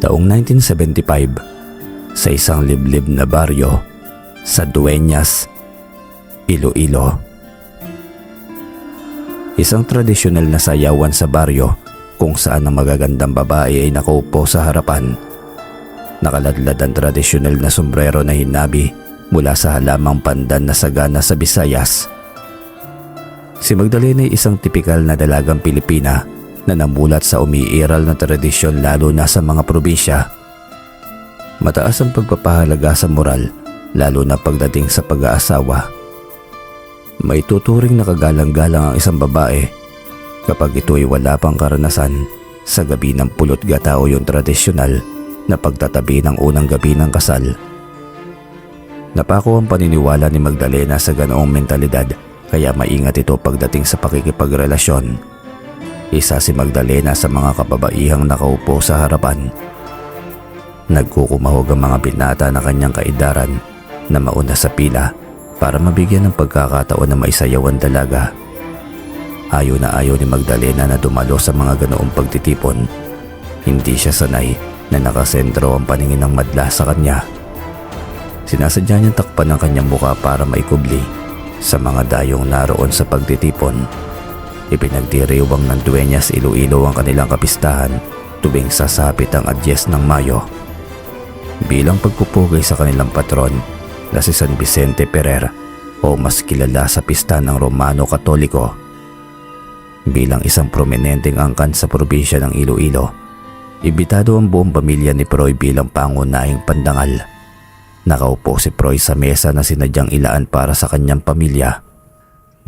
Taong 1975, sa isang liblib na baryo sa Dueñas, Iloilo. Isang tradisyonal na sayawan sa baryo kung saan ang magagandang babae ay nakaupo sa harapan. Nakaladlad ang tradisyonal na sombrero na hinabi mula sa halamang pandan na sagana sa Visayas. Si Magdalena ay isang tipikal na dalagang Pilipina na namulat sa umiiral na tradisyon lalo na sa mga probinsya. Mataas ang pagpapahalaga sa moral lalo na pagdating sa pag-aasawa. May tuturing na kagalang-galang ang isang babae kapag ito ay wala pang karanasan sa gabi ng pulot gata o yung tradisyonal na pagtatabi ng unang gabi ng kasal. Napako ang paniniwala ni Magdalena sa ganoong mentalidad kaya maingat ito pagdating sa pakikipagrelasyon. Isa si Magdalena sa mga kababaihang nakaupo sa harapan. Nagkukumahog ang mga binata na kanyang kaedaran na mauna sa pila para mabigyan ng pagkakataon na maisayaw ang dalaga. Ayaw na ayaw ni Magdalena na dumalo sa mga ganoong pagtitipon. Hindi siya sanay na nakasentro ang paningin ng madla sa kanya. Sinasadya niyang takpan ang kanyang muka para maikubli sa mga dayong naroon sa pagtitipon. Ipinagdiriwang ng Dueñas Iloilo ang kanilang kapistahan tuwing sasapit ang 10 ng Mayo. Bilang pagpupugay sa kanilang patron na si San Vicente Ferrer o mas kilala sa pista ng Romano Katoliko. Bilang isang prominenteng angkan sa probinsya ng Iloilo, imbitado ang buong pamilya ni Froy bilang pangunahing pandangal. Nakaupo si Froy sa mesa na sinadyang ilaan para sa kanyang pamilya.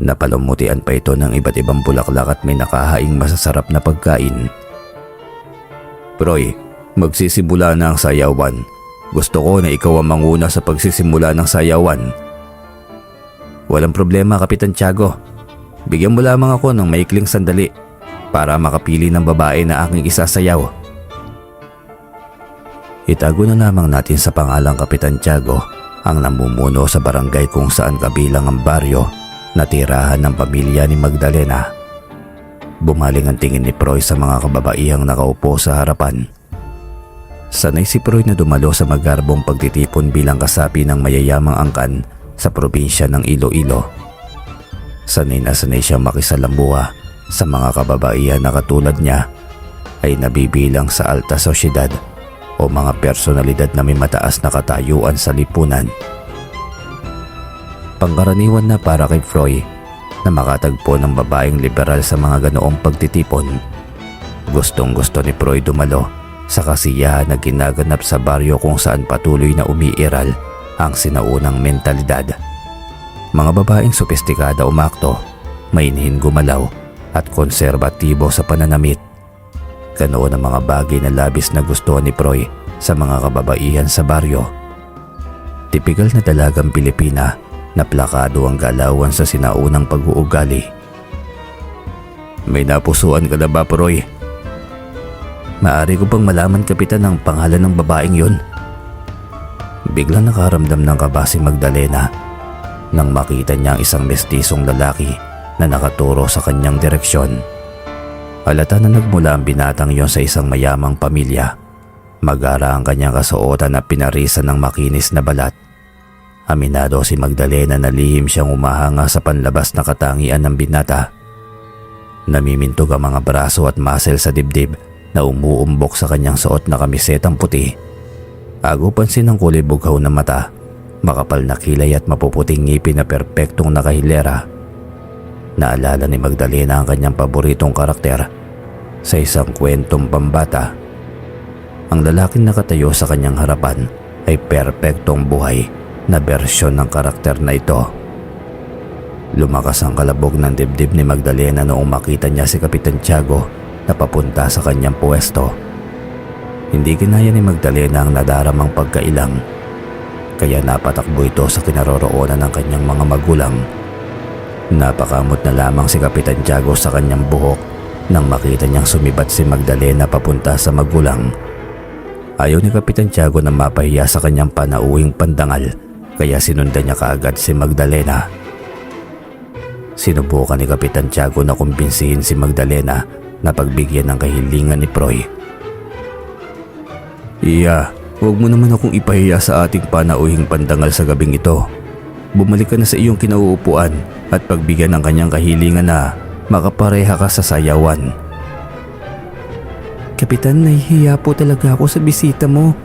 Napalamutian pa ito ng iba't ibang bulaklak at may nakahaing masasarap na pagkain. "Froy, magsisimula na ang sayawan. Gusto ko na ikaw ang manguna sa pagsisimula ng sayawan." "Walang problema, Kapitan Tiago. Bigyan mo lamang ako ng maikling sandali para makapili ng babae na aking isasayaw." Itago na lamang natin sa pangalang Kapitan Tiago ang namumuno sa barangay kung saan kabilang ang baryo na tirahan ng pamilya ni Magdalena. Bumaling ang tingin ni Froy sa mga kababaihang nakaupo sa harapan. Sanay si Froy na dumalo sa magarbong pagtitipon bilang kasapi ng mayayamang angkan sa probinsya ng Iloilo. Sanay na sanay siyang makisalamuha sa mga kababaihan na katulad niya ay nabibilang sa alta sosyedad o mga personalidad na may mataas na katayuan sa lipunan. Pangkaraniwan na para kay Froy na makatagpo ng babaeng liberal sa mga ganoong pagtitipon. Gustong-gusto ni Froy dumalo sa kasiyahan na ginaganap sa baryo kung saan patuloy na umiiral ang sinaunang mentalidad. Mga babaeng sopistikada umakto, mainhin gumalaw at konserbatibo sa pananamit. Ganoon ang mga bagay na labis na gusto ni Froy sa mga kababaihan sa baryo. Tipikal na dalagang Pilipina na plakado ang galawan sa sinaunang pag-uugali. "May napusuan ka na ba, Froy?" "Maaari ko bang malaman, Kapitan, ang pangalan ng babaeng yun?" Biglang nakaramdam ng kaba si Magdalena nang makita niya ang isang mestisong lalaki na nakaturo sa kanyang direksyon. Halata na nagmula ang binatang yon sa isang mayamang pamilya. Magara ang kanyang kasuotan na pinarisan ng makinis na balat. Aminado si Magdalena na lihim siyang umahanga sa panlabas na katangian ng binata. Namimintog ang mga braso at muscle sa dibdib na umuumbok sa kanyang suot na kamisetang puti. Agupansin ng kulay bughaw na mata, makapal na kilay at mapuputing ngipin na perpektong nakahilera. Naalala ni Magdalena ang kanyang paboritong karakter sa isang kwentong pambata. Ang lalaking nakatayo sa kanyang harapan ay perpektong buhay na bersyon ng karakter na ito. Lumakas ang kalabog ng dibdib ni Magdalena noong makita niya si Kapitan Tiago na papunta sa kanyang pwesto. Hindi kinaya ni Magdalena ang nadaramang pagkailang, kaya napatakbo ito sa kinaroroonan ng kanyang mga magulang. Napakamot na lamang si Kapitan Tiago sa kanyang buhok nang makita niyang sumibat si Magdalena papunta sa magulang. Ayaw ni Kapitan Tiago na mapahiya sa kanyang panauhing pandangal, kaya sinundan niya kaagad si Magdalena. Sinubukan ni Kapitan Tiago na kumbinsihin si Magdalena na pagbigyan ng kahilingan ni Froy. Iya, huwag mo naman akong ipahiya sa ating panauhing pandangal sa gabing ito. Bumalik ka na sa iyong kinauupuan at pagbigyan ng kanyang kahilingan na makapareha ka sa sayawan. Kapitan, nahihiya po talaga ako sa bisita mo.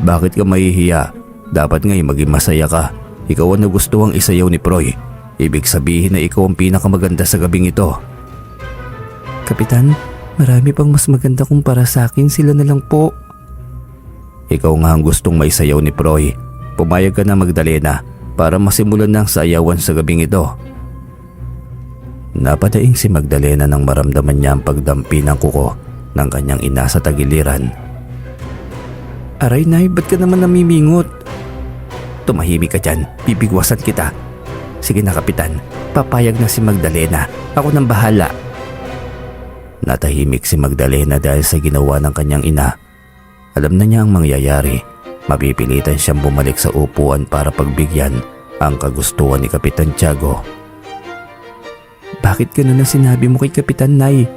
Bakit ka mahihiya? Dapat nga'y maging masaya ka. Ikaw ang nagustuhang isayaw ni Proy. Ibig sabihin na ikaw ang pinakamaganda sa gabing ito. Kapitan, marami pang mas maganda kumpara sa akin, sila na lang po. Ikaw nga ang gustong maisayaw ni Proy. Pumayag ka na, Magdalena, para masimulan na ang sayawan sa gabing ito. Napadaing si Magdalena nang maramdaman niya ang pagdampi ng kuko ng kanyang ina sa tagiliran. Aray nay, ba't ka naman namimingot? Tumahimik ka dyan, bibigwasan kita. Sige na kapitan, papayag na si Magdalena, ako nang bahala. Natahimik si Magdalena dahil sa ginawa ng kanyang ina. Alam na niya ang mangyayari. Mapipilitan siyang bumalik sa upuan para pagbigyan ang kagustuhan ni Kapitan Tiago. Bakit gano'n ang sinabi mo kay Kapitan Nay?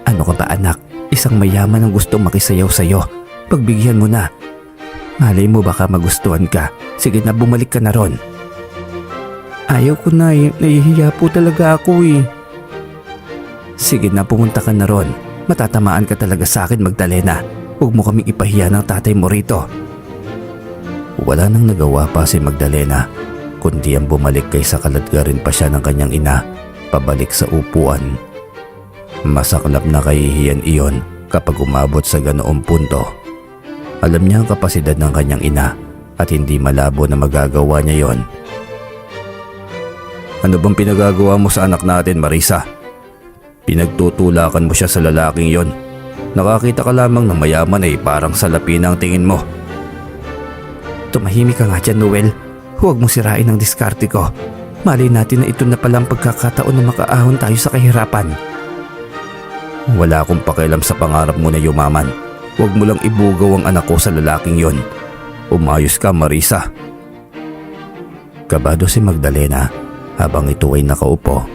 Ano ka ba anak? Isang mayaman ang gustong makisayaw sa'yo. Pagbigyan mo na. Malay mo baka magustuhan ka. Sige na, bumalik ka na ron. Ayaw ko Nay, nahihiya po talaga ako eh. Sige na, pumunta ka na ron. Matatamaan ka talaga sa akin, Magdalena. Huwag mo kaming ipahiya ng tatay mo rito. Wala nang nagawa pa si Magdalena, kundi ang bumalik kaysa kaladgarin pa siya ng kanyang ina, pabalik sa upuan. Masaklap na kahihiyan iyon kapag umabot sa ganoong punto. Alam niya ang kapasidad ng kanyang ina at hindi malabo na magagawa niya yon. Ano bang pinagagawa mo sa anak natin, Marisa? Pinagtutulakan mo siya sa lalaking yon. Nakakita ka lamang ng mayaman ay parang salapi na ang tingin mo. Tumahimik ka nga dyan, Noel. Huwag mo sirain ang diskarte ko. Malay natin na ito na palang pagkakataon na makaahon tayo sa kahirapan. Wala akong pakialam sa pangarap mo na yumaman. Huwag mo lang ibugaw ang anak ko sa lalaking yon. Umayos ka, Marisa. Kabado si Magdalena habang ito ay nakaupo.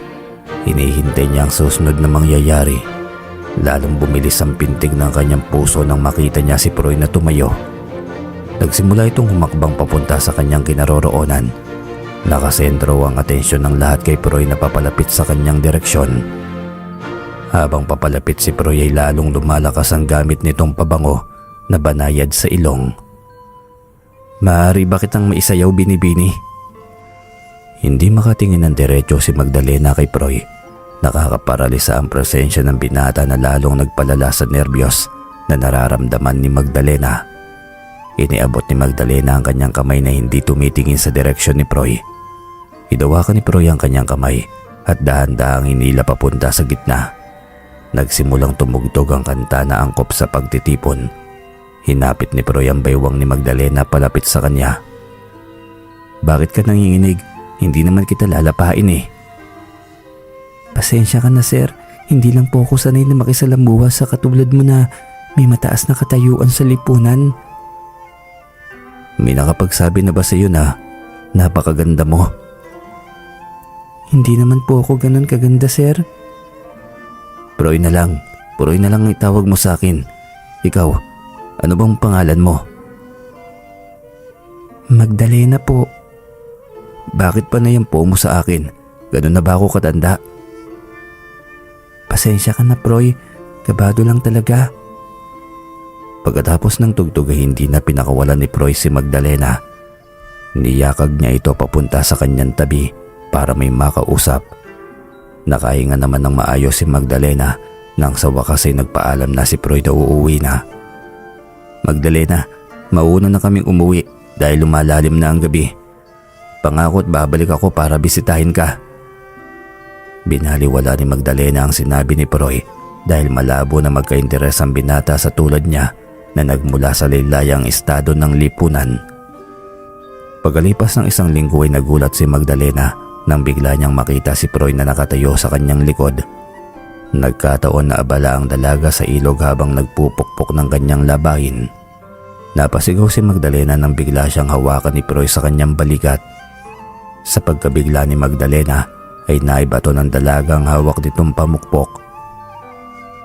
Hinihintay niya ang susunod na mangyayari. Lalong bumilis ang pintig ng kanyang puso nang makita niya si Proy na tumayo. Nagsimula itong humakbang papunta sa kanyang kinaroroonan. Nakasentro ang atensyon ng lahat kay Proy na papalapit sa kanyang direksyon. Habang papalapit si Proy ay lalong lumalakas ang gamit nitong pabango na banayad sa ilong. Maaari ba kitang maisayaw, Binibini? Hindi makatingin ng diretso si Magdalena kay Proy. Nakakaparalisa ang presensya ng binata na lalong nagpalala sa nerbiyos na nararamdaman ni Magdalena. Iniabot ni Magdalena ang kanyang kamay na hindi tumitingin sa direksyon ni Proy. Hidawakan ni Proy ang kanyang kamay at dahan-dahang hinila papunta sa gitna. Nagsimulang tumugtog ang kanta na angkop sa pagtitipon. Hinapit ni Proy ang baywang ni Magdalena palapit sa kanya. Bakit ka nanginginig? Hindi naman kita lalapain eh. Pasensya ka na sir, hindi lang po ako sanay na makisalamuha sa katulad mo na may mataas na katayuan sa lipunan. May nakapagsabi na ba sa iyo na napakaganda mo? Hindi naman po ako ganun kaganda sir. Proy na lang ang itawag mo sa akin. Ikaw, ano bang pangalan mo? Magdalena po. Bakit pa na yan po mo sa akin? Ganun na ba ako katanda? Pasensya ka na Proy, kabado lang talaga. Pagkatapos ng tugtog ay hindi na pinakawalan ni Proy si Magdalena. Niyakag niya ito papunta sa kanyang tabi para may makausap. Nakahinga naman ng maayos si Magdalena nang sa wakas ay nagpaalam na si Proy na uuwi na. Magdalena, mauna na kaming umuwi dahil lumalalim na ang gabi. Pangakot babalik ako para bisitahin ka. Binaliwala ni Magdalena ang sinabi ni Proy dahil malabo na magkainteres ang binata sa tulad niya na nagmula sa laylayang estado ng lipunan. Pagkalipas ng isang linggo ay nagulat si Magdalena nang bigla niyang makita si Proy na nakatayo sa kanyang likod. Nagkataon na abala ang dalaga sa ilog habang nagpupukpok ng kanyang labahin. Napasigaw si Magdalena nang bigla siyang hawakan ni Proy sa kanyang balikat. Sa pagkabigla ni Magdalena ay naibato ng dalagang hawak nitong pamukpok.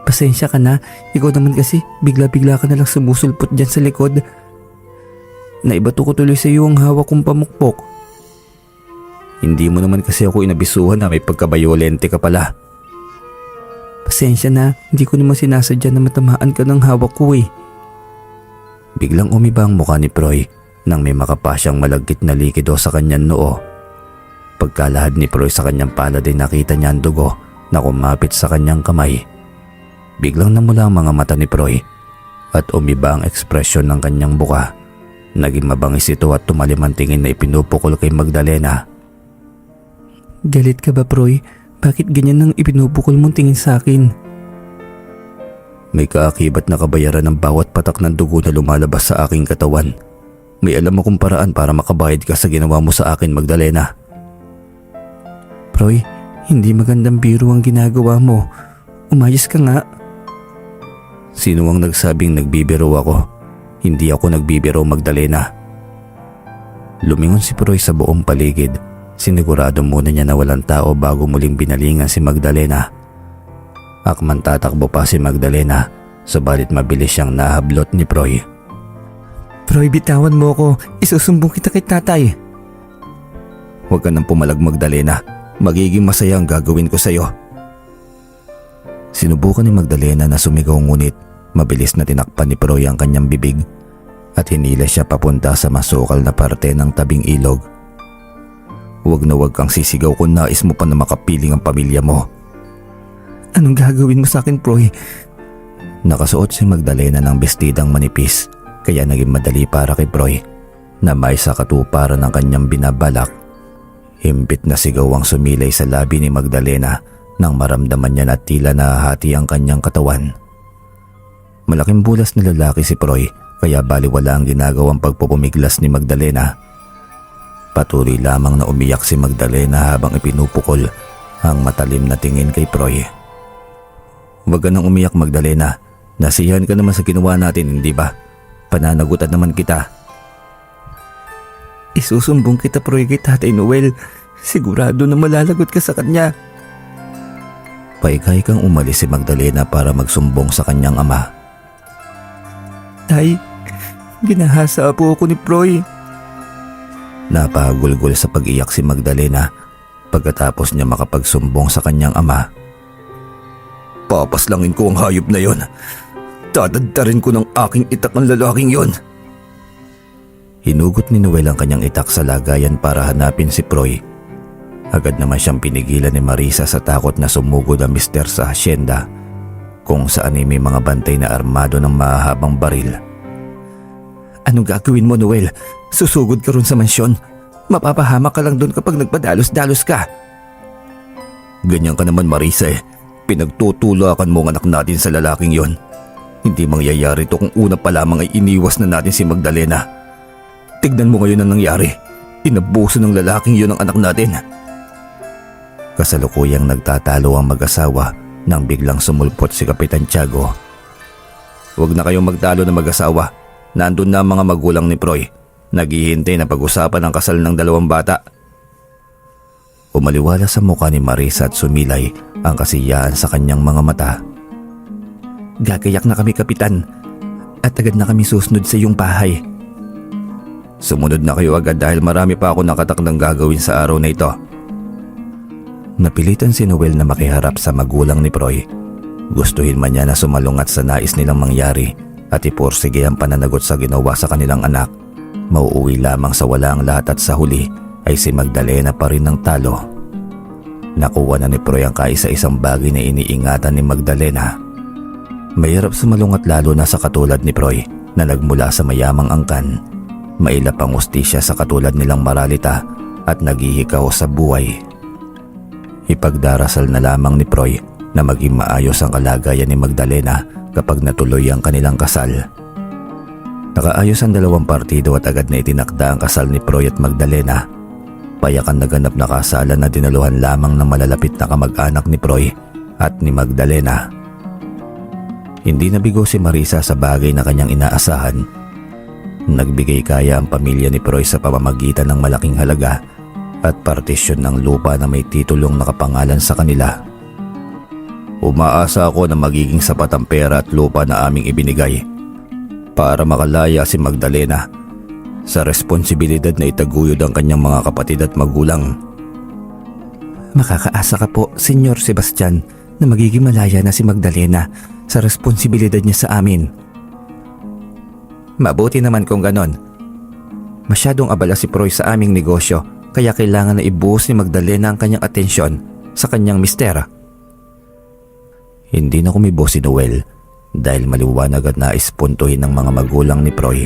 Pasensya ka na, ikaw naman kasi bigla-bigla ka na lang sumusulpot dyan sa likod. Naibato ko tuloy sa iyo ang hawak kong pamukpok. Hindi mo naman kasi ako inabisuhan na may pagkabayolente ka pala. Pasensya na, hindi ko naman sinasadya na matamaan ka ng hawak ko eh. Biglang umiba ang mukha ni Proy nang may makapa siyang malagkit na likido sa kanyang noo. Pagkalahad ni Proy sa kanyang palad ay nakita niya ang dugo na kumapit sa kanyang kamay. Biglang namula ang mga mata ni Proy at umiba ang ekspresyon ng kanyang buka. Naging mabangis ito at tumalim ang tingin na ipinupukol kay Magdalena. Galit ka ba, Proy? Bakit ganyan ang ipinupukol mong tingin sa akin? May kaakibat na kabayaran ng bawat patak ng dugo na lumalabas sa aking katawan. May alam akong paraan para makabayad ka sa ginawa mo sa akin, Magdalena. Proy, hindi magandang biro ang ginagawa mo. Umayos ka nga. Sino ang nagsabing nagbibiro ako? Hindi ako nagbibiro, Magdalena. Lumingon si Proy sa buong paligid. Sinigurado muna niya na walang tao bago muling binalingan si Magdalena. Akman tatakbo pa si Magdalena, subalit mabilis siyang nahablot ni Proy. Proy, bitawan mo ako. Isusumbong kita kay tatay. Huwag ka nang pumalag, Magdalena. Magiging masaya ang gagawin ko sa'yo. Sinubukan ni Magdalena na sumigaw ngunit mabilis na tinakpan ni Proy ang kanyang bibig at hinila siya papunta sa masukal na parte ng tabing ilog. Huwag na huwag kang sisigaw kung nais mo pa na makapiling ang pamilya mo. Anong gagawin mo sa akin, Proy? Nakasuot si Magdalena ng bestidang manipis kaya naging madali para kay Proy na may sa katuparan ng kanyang binabalak. Himpit na sigaw ang sumilay sa labi ni Magdalena nang maramdaman niya na tila nahahati ang kanyang katawan. Malaking bulas na lalaki si Proy kaya baliwala ang ginagawang pagpupumiglas ni Magdalena. Patuloy lamang na umiyak si Magdalena habang ipinupukol ang matalim na tingin kay Proy. Huwag ka nang umiyak, Magdalena. Nasiyahan ka naman sa ginawa natin, hindi ba? Pananagutan naman kita. Isusumbong kita, Proy, kay Tatay Noel. Sigurado na malalagot ka sa kanya. Paikay kang umalis si Magdalena para magsumbong sa kanyang ama. Tay, ginahasa po ako ni Proy. Napagulgol sa pag-iyak si Magdalena pagkatapos niya makapagsumbong sa kanyang ama. Papaslangin ko ang hayop na yon. Dadagdarin ko ng aking itak ang lalaking yon. Hinugot ni Noel ang kanyang itak sa lagayan para hanapin si Proy. Agad naman siyang pinigilan ni Marisa sa takot na sumugod ang mister sa hasyenda kung saan ay may mga bantay na armado ng mahahabang baril. Anong gagawin mo, Noel? Susugod ka ron sa mansyon. Mapapahamak ka lang doon kapag nagpadalos-dalos ka. Ganyan ka naman, Marisa eh. Pinagtutulakan mo ang anak natin sa lalaking yon. Hindi mangyayari to kung una pa lamang ay iniwas na natin si Magdalena. Tignan mo ngayon ang nangyari. Inabuso ng lalaking yon ang anak natin. Kasalukuyang nagtatalo ang mag-asawa nang biglang sumulpot si Kapitan Tiago. Huwag na kayong magtalo na mag-asawa. Nandun na ang mga magulang ni Proy. Naghihintay na pag-usapan ang kasal ng dalawang bata. Umaliwala sa mukha ni Marisa at sumilay ang kasiyahan sa kanyang mga mata. Gagayak na kami, Kapitan. At agad na kami susunod sa iyong bahay. Sumunod na kayo agad dahil marami pa ako nakatakdang gagawin sa araw na ito. Napilitan si Noel na makiharap sa magulang ni Proy. Gustuhin man niya na sumalungat sa nais nilang mangyari at iporsige ang pananagot sa ginawa sa kanilang anak. Mauuwi lamang sa wala ang lahat at sa huli ay si Magdalena pa rin ng talo. Nakuha na ni Proy ang kaisa-isang bagay na iniingatan ni Magdalena. Mahirap sumalungat lalo na sa katulad ni Proy na nagmula sa mayamang angkan. Mailap ang ustisya sa katulad nilang Maralita at naghihikaw sa buhay. Ipagdarasal na lamang ni Proy na maging maayos ang kalagayan ni Magdalena kapag natuloy ang kanilang kasal. Nakaayos ang dalawang partido at agad na itinakda ang kasal ni Proy at Magdalena. Payakan naganap na kasalan na dinaluhan lamang ng malalapit na kamag-anak ni Proy at ni Magdalena. Hindi nabigo si Marisa sa bagay na kanyang inaasahan. Nagbigay kaya ang pamilya ni Proy sa pamamagitan ng malaking halaga at partisyon ng lupa na may titulong nakapangalan sa kanila. Umaasa ako na magiging sapat ang pera at lupa na aming ibinigay para makalaya si Magdalena sa responsibilidad na itaguyod ang kanyang mga kapatid at magulang. Makakaasa ka po, Senyor Sebastian, na magiging malaya na si Magdalena sa responsibilidad niya sa amin. Mabuti naman kung ganon. Masyadong abala si Froy sa aming negosyo kaya kailangan na ibuhos ni Magdalena ang kanyang atensyon sa kanyang mister. Hindi na kumibo si Noel dahil maliwanag at nais puntuhin ng mga magulang ni Froy.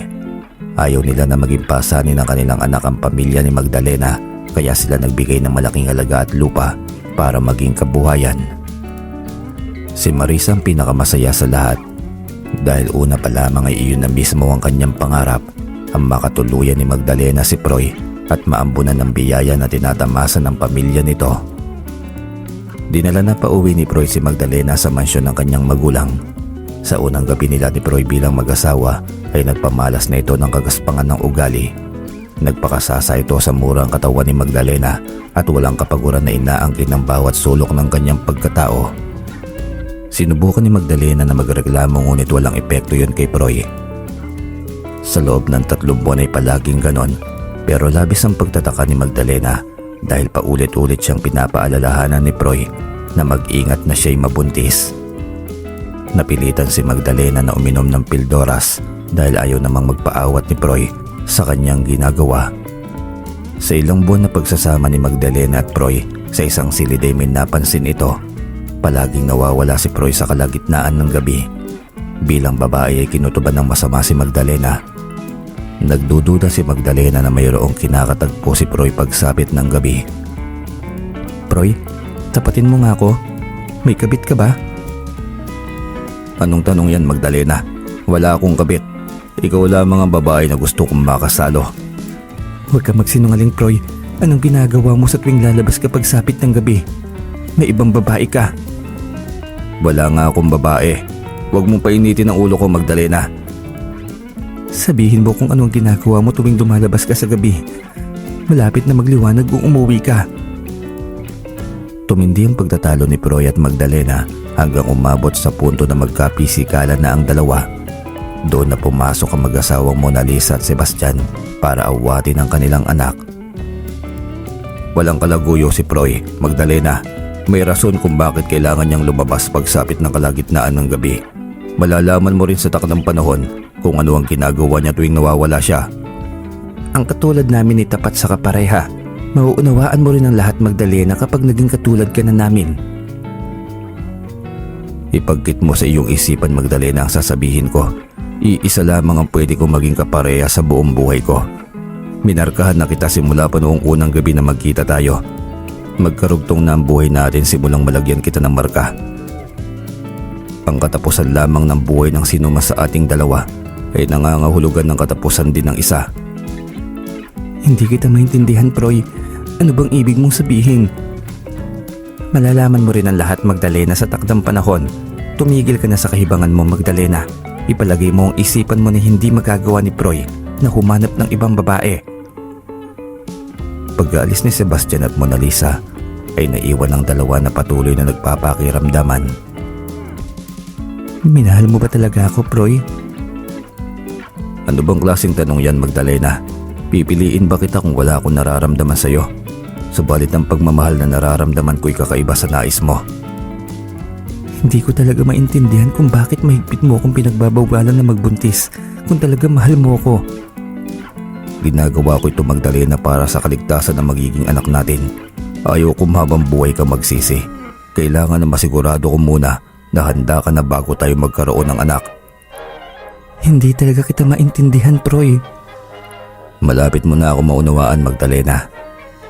Ayaw nila na maging pasanin ng kanilang anak ang pamilya ni Magdalena kaya sila nagbigay ng malaking halaga at lupa para maging kabuhayan. Si Marisa ang pinakamasaya sa lahat dahil una pa lamang ay iyon na mismo ang kanyang pangarap, ang makatuluyan ni Magdalena si Froy at maambunan ng biyaya na tinatamasa ng pamilya nito. Dinala na pauwi ni Froy si Magdalena sa mansyon ng kanyang magulang. Sa unang gabi nila ni Froy bilang mag-asawa ay nagpamalas na ito ng kagaspangan ng ugali. Nagpakasasa ito sa murang katawan ni Magdalena at walang kapaguran na inaangkin ng bawat sulok ng kanyang pagkatao. Sinubukan ni Magdalena na magreklamo ngunit walang epekto yun kay Froy. Sa loob ng 3 buwan ay palaging ganon, pero labis ang pagtataka ni Magdalena dahil paulit-ulit siyang pinapaalalahanan ni Froy na mag-ingat na siya'y mabuntis. Napilitan si Magdalena na uminom ng pildoras dahil ayaw namang magpaawat ni Froy sa kanyang ginagawa. Sa ilang buwan na pagsasama ni Magdalena at Froy sa isang silid ay may napansin ito. Palaging nawawala si Froy sa kalagitnaan ng gabi. Bilang babae ay kinutuban ng masama si Magdalena. Nagdududa si Magdalena na mayroong kinakatagpo si Froy pagsapit ng gabi. Froy, tapatin mo nga ako. May kabit ka ba? Anong tanong yan, Magdalena? Wala akong kabit. Ikaw lamang ang babae na gusto kong makasalo. Huwag ka magsinungaling, Froy. Anong ginagawa mo sa tuwing lalabas kapag sapit ng gabi? May ibang babae ka. Wala nga akong babae. Huwag mong painitin ang ulo ko, Magdalena. Sabihin mo kung anong ginagawa mo tuwing lumalabas ka sa gabi. Malapit na magliwanag kung umuwi ka. Tumindi ang pagtatalo ni Froy at Magdalena hanggang umabot sa punto na magkapisikalan na ang dalawa. Doon na pumasok ang mag-asawang Mona Lisa at Sebastian para awatin ang kanilang anak. Walang kalaguyo si Froy, Magdalena. May rason kung bakit kailangan niyang lumabas pagsapit ng kalagitnaan ng gabi. Malalaman mo rin sa takdang panahon kung ano ang ginagawa niya tuwing nawawala siya. Ang katulad namin ay tapat sa kapareha. Mauunawaan mo rin ang lahat, Magdalena, kapag naging katulad ka na namin. Ipagkit mo sa iyong isipan, Magdalena, ang sasabihin ko. Iisa lamang ang pwede kong maging kapareha sa buong buhay ko. Minarkahan na kita simula pa noong unang gabi na magkita tayo. Magkarugtong na ang buhay natin simulang malagyan kita ng marka. Ang katapusan lamang ng buhay ng sinuma sa ating dalawa ay nangangahulugan ng katapusan din ng isa. Hindi kita maintindihan, Froy. Ano bang ibig mong sabihin? Malalaman mo rin ang lahat, Magdalena, sa takdang panahon. Tumigil ka na sa kahibangan mo, Magdalena. Ipalagay mo ang isipan mo na hindi magagawa ni Froy na humanap ng ibang babae. Pag-aalis ni Sebastian at Mona Lisa ay naiwan ang dalawa na patuloy na nagpapakiramdaman. Minahal mo ba talaga ako, Froy? Ano bang klaseng tanong yan, Magdalena? Pipiliin ba kita kung wala akong nararamdaman sa'yo? Subalit ang pagmamahal na nararamdaman ko'y kakaiba sa nais mo. Hindi ko talaga maintindihan kung bakit mahigpit mo akong pinagbabawalan na magbuntis kung talaga mahal mo ko. Ginagawa ko ito, Magdalena, para sa kaligtasan ng magiging anak natin. Ayaw kong habang buhay ka magsisi. Kailangan na masigurado ko muna na handa ka na bago tayo magkaroon ng anak. Hindi talaga kita maintindihan, Froy. Malapit mo na ako maunawaan, Magdalena.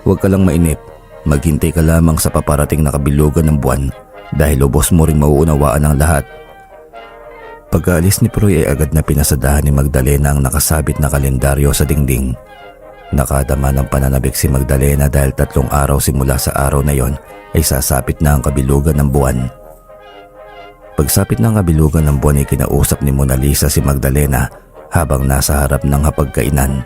Huwag ka lang mainip. Maghintay ka lamang sa paparating na kabilugan ng buwan dahil lubos mo ring mauunawaan ang lahat. Pagkaalis ni Froy ay agad na pinasadahan ni Magdalena ang nakasabit na kalendaryo sa dingding. Nakadama ng pananabik si Magdalena dahil 3 araw simula sa araw na yon ay sasapit na ang kabilugan ng buwan. Pagsapit ng kabilugan ng buwan ay kinausap ni Mona Lisa si Magdalena habang nasa harap ng hapagkainan.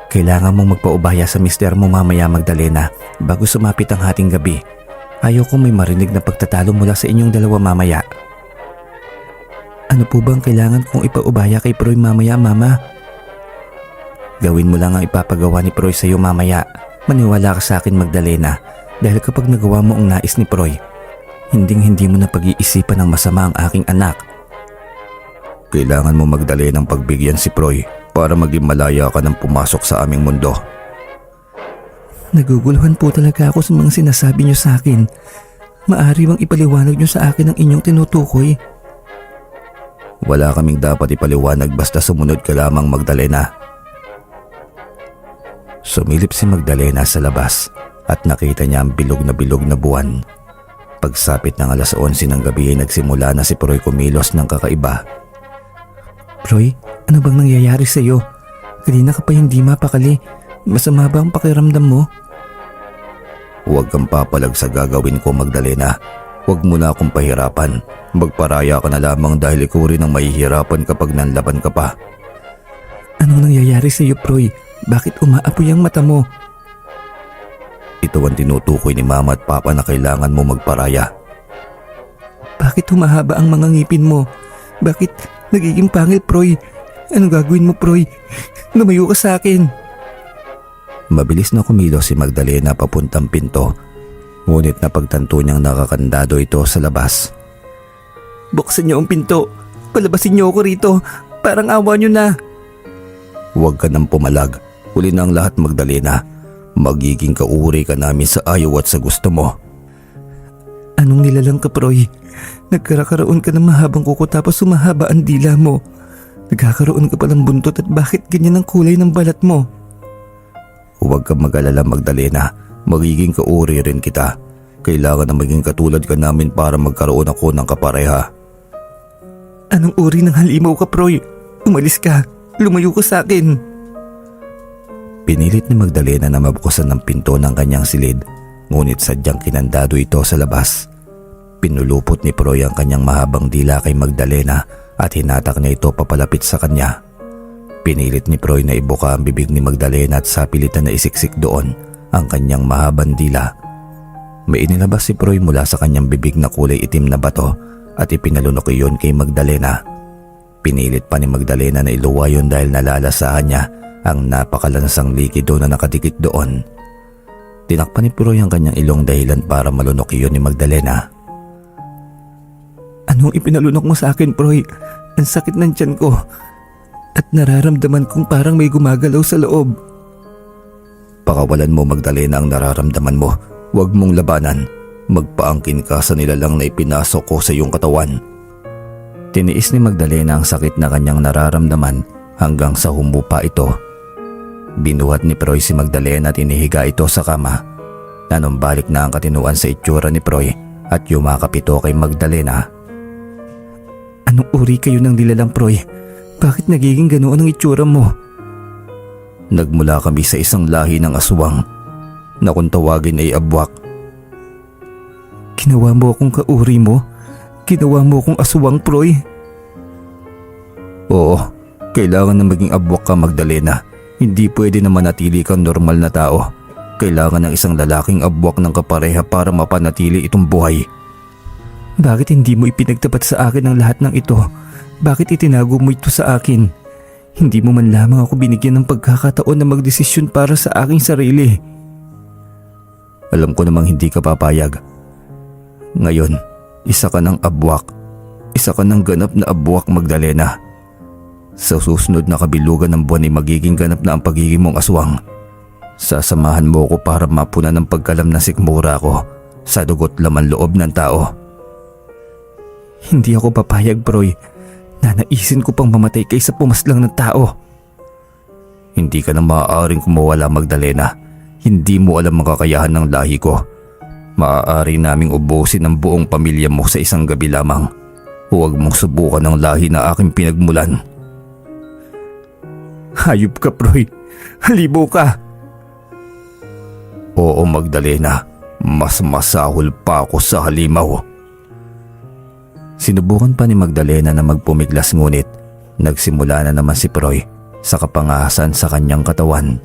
Kailangan mong magpaubaya sa mister mo mamaya, Magdalena, bago sumapit ang hating gabi. Ayaw ko may marinig na pagtatalo mula sa inyong dalawa mamaya. Ano po bang kailangan kong ipaubaya kay Proy mamaya, Mama? Gawin mo lang ang ipapagawa ni Proy sa iyo mamaya. Maniwala ka sa akin, Magdalena, dahil kapag nagawa mo ang nais ni Proy, hindi mo na pag-iisipan ng masama ang aking anak. Kailangan mo, Magdalena, ng pagbigyan si Proy para maging malaya ka ng pumasok sa aming mundo. Naguguluhan po talaga ako sa mga sinasabi niyo sa akin. Maaari bang ipaliwanag niyo sa akin ang inyong tinutukoy? Wala kaming dapat ipaliwanag basta sumunod ka lamang, Magdalena. Sumilip si Magdalena sa labas at nakita niya ang bilog na buwan. Pagsapit ng alas 11 ng gabi ay nagsimula na si Proy kumilos ng kakaiba. Proy, ano bang nangyayari sa iyo? Kanina ka pa hindi mapakali. Masama ba ang pakiramdam mo? Huwag kang papalag sa gagawin ko, Magdalena. Huwag mo na akong pahirapan. Magparaya ka na lamang dahil ikaw rin ang mahihirapan kapag nanlaban ka pa. Anong nangyayari sa iyo, Proy? Bakit umaapoy ang mata mo? Ito ang tinutukoy ni Mama at Papa na kailangan mo magparaya. Bakit humahaba ang mga ngipin mo? Bakit nagiging pangil, Proy? Anong gagawin mo, Proy? Lumayo ka sa akin. Mabilis na kumilos si Magdalena papuntang pinto. Ngunit napagtanto niyang nakakandado ito sa labas. Buksan niyo ang pinto. Palabasin niyo ako rito. Parang awa niyo na. Huwag ka nang pumalag. Huli na ang lahat, Magdalena. Magiging kauri ka namin sa ayaw at sa gusto mo. Anong nilalang ka, Proy? Nagkakaroon ka ng mahabang kuko tapos sumahaba ang dila mo. Nagkakaroon ka pa ng buntot at bakit ganyan ang kulay ng balat mo? Huwag kang mag-alala, Magdalena. Magiging kauri rin kita. Kailangan na maging katulad ka namin para magkaroon ako ng kapareha. Anong uri ng halimaw ka, Proy? Umalis ka. Lumayo ka sa akin. Pinilit ni Magdalena na mabukasan ng pinto ng kanyang silid, ngunit sadyang kinandado ito sa labas. Pinulupot ni Proy ang kanyang mahabang dila kay Magdalena at hinatak niya ito papalapit sa kanya. Pinilit ni Proy na ibuka ang bibig ni Magdalena at sapilitan na isiksik doon ang kanyang mahabang dila. May inilabas si Proy mula sa kanyang bibig na kulay itim na bato at ipinalunok iyon kay Magdalena. Pinilit pa ni Magdalena na iluwa yun dahil nalalasahan niya ang napakalansang likido na nakadikit doon. Tinakpan ni Proy ang kanyang ilong dahilan para malunok iyon ni Magdalena. Anong ipinalunok mo sa akin, Proy? Ang sakit ng tiyan ko. At nararamdaman kong parang may gumagalaw sa loob. Pakawalan mo, Magdalena, ang nararamdaman mo. Huwag mong labanan. Magpaangkin ka sa nilalang na ipinasok ko sa iyong katawan. Tiniis ni Magdalena ang sakit na kanyang nararamdaman hanggang sa humupa ito. Binuhat ni Proy si Magdalena at inihiga ito sa kama. Nanumbalik na ang katinuan sa itsura ni Proy at yumakap ito kay Magdalena. Anong uri kayo ng nilalang, Proy? Bakit nagiging ganoon ang itsura mo? Nagmula kami sa isang lahi ng aswang na kung tawagin ay abwak. Ginawa mo akong kauri mo? Ginawa mo akong aswang, Proy? Oo, kailangan na maging abwak ka, Magdalena. Hindi pwede na manatili kang normal na tao. Kailangan ng isang lalaking abwak ng kapareha para mapanatili itong buhay. Bakit hindi mo ipinagtapat sa akin ang lahat ng ito? Bakit itinago mo ito sa akin? Hindi mo man lamang ako binigyan ng pagkakataon na magdesisyon para sa aking sarili. Alam ko namang hindi ka papayag. Ngayon, isa ka ng abwak. Isa ka ng ganap na abwak, Magdalena. Sa susunod na kabilugan ng buwan ay magiging ganap na ang pagiging mong aswang. Sasamahan mo ko para mapunan ng pagkalam na sikmura ko sa dugot laman loob ng tao. Hindi ako papayag, Proy. Nanaisin ko pang mamatay kaysa pumaslang ng tao. Hindi ka na maaaring kumawala, Magdalena. Hindi mo alam ang kakayahan ng lahi ko. Maaari naming ubusin ang buong pamilya mo sa isang gabi lamang. Huwag mong subukan ang lahi na aking pinagmulan. Hayop ka, Proy. Halibo ka. Oo, Magdalena. Mas masahol pa ako sa halimaw. Sinubukan pa ni Magdalena na magpumiglas ngunit nagsimula na naman si Proy sa kapangahasan sa kanyang katawan.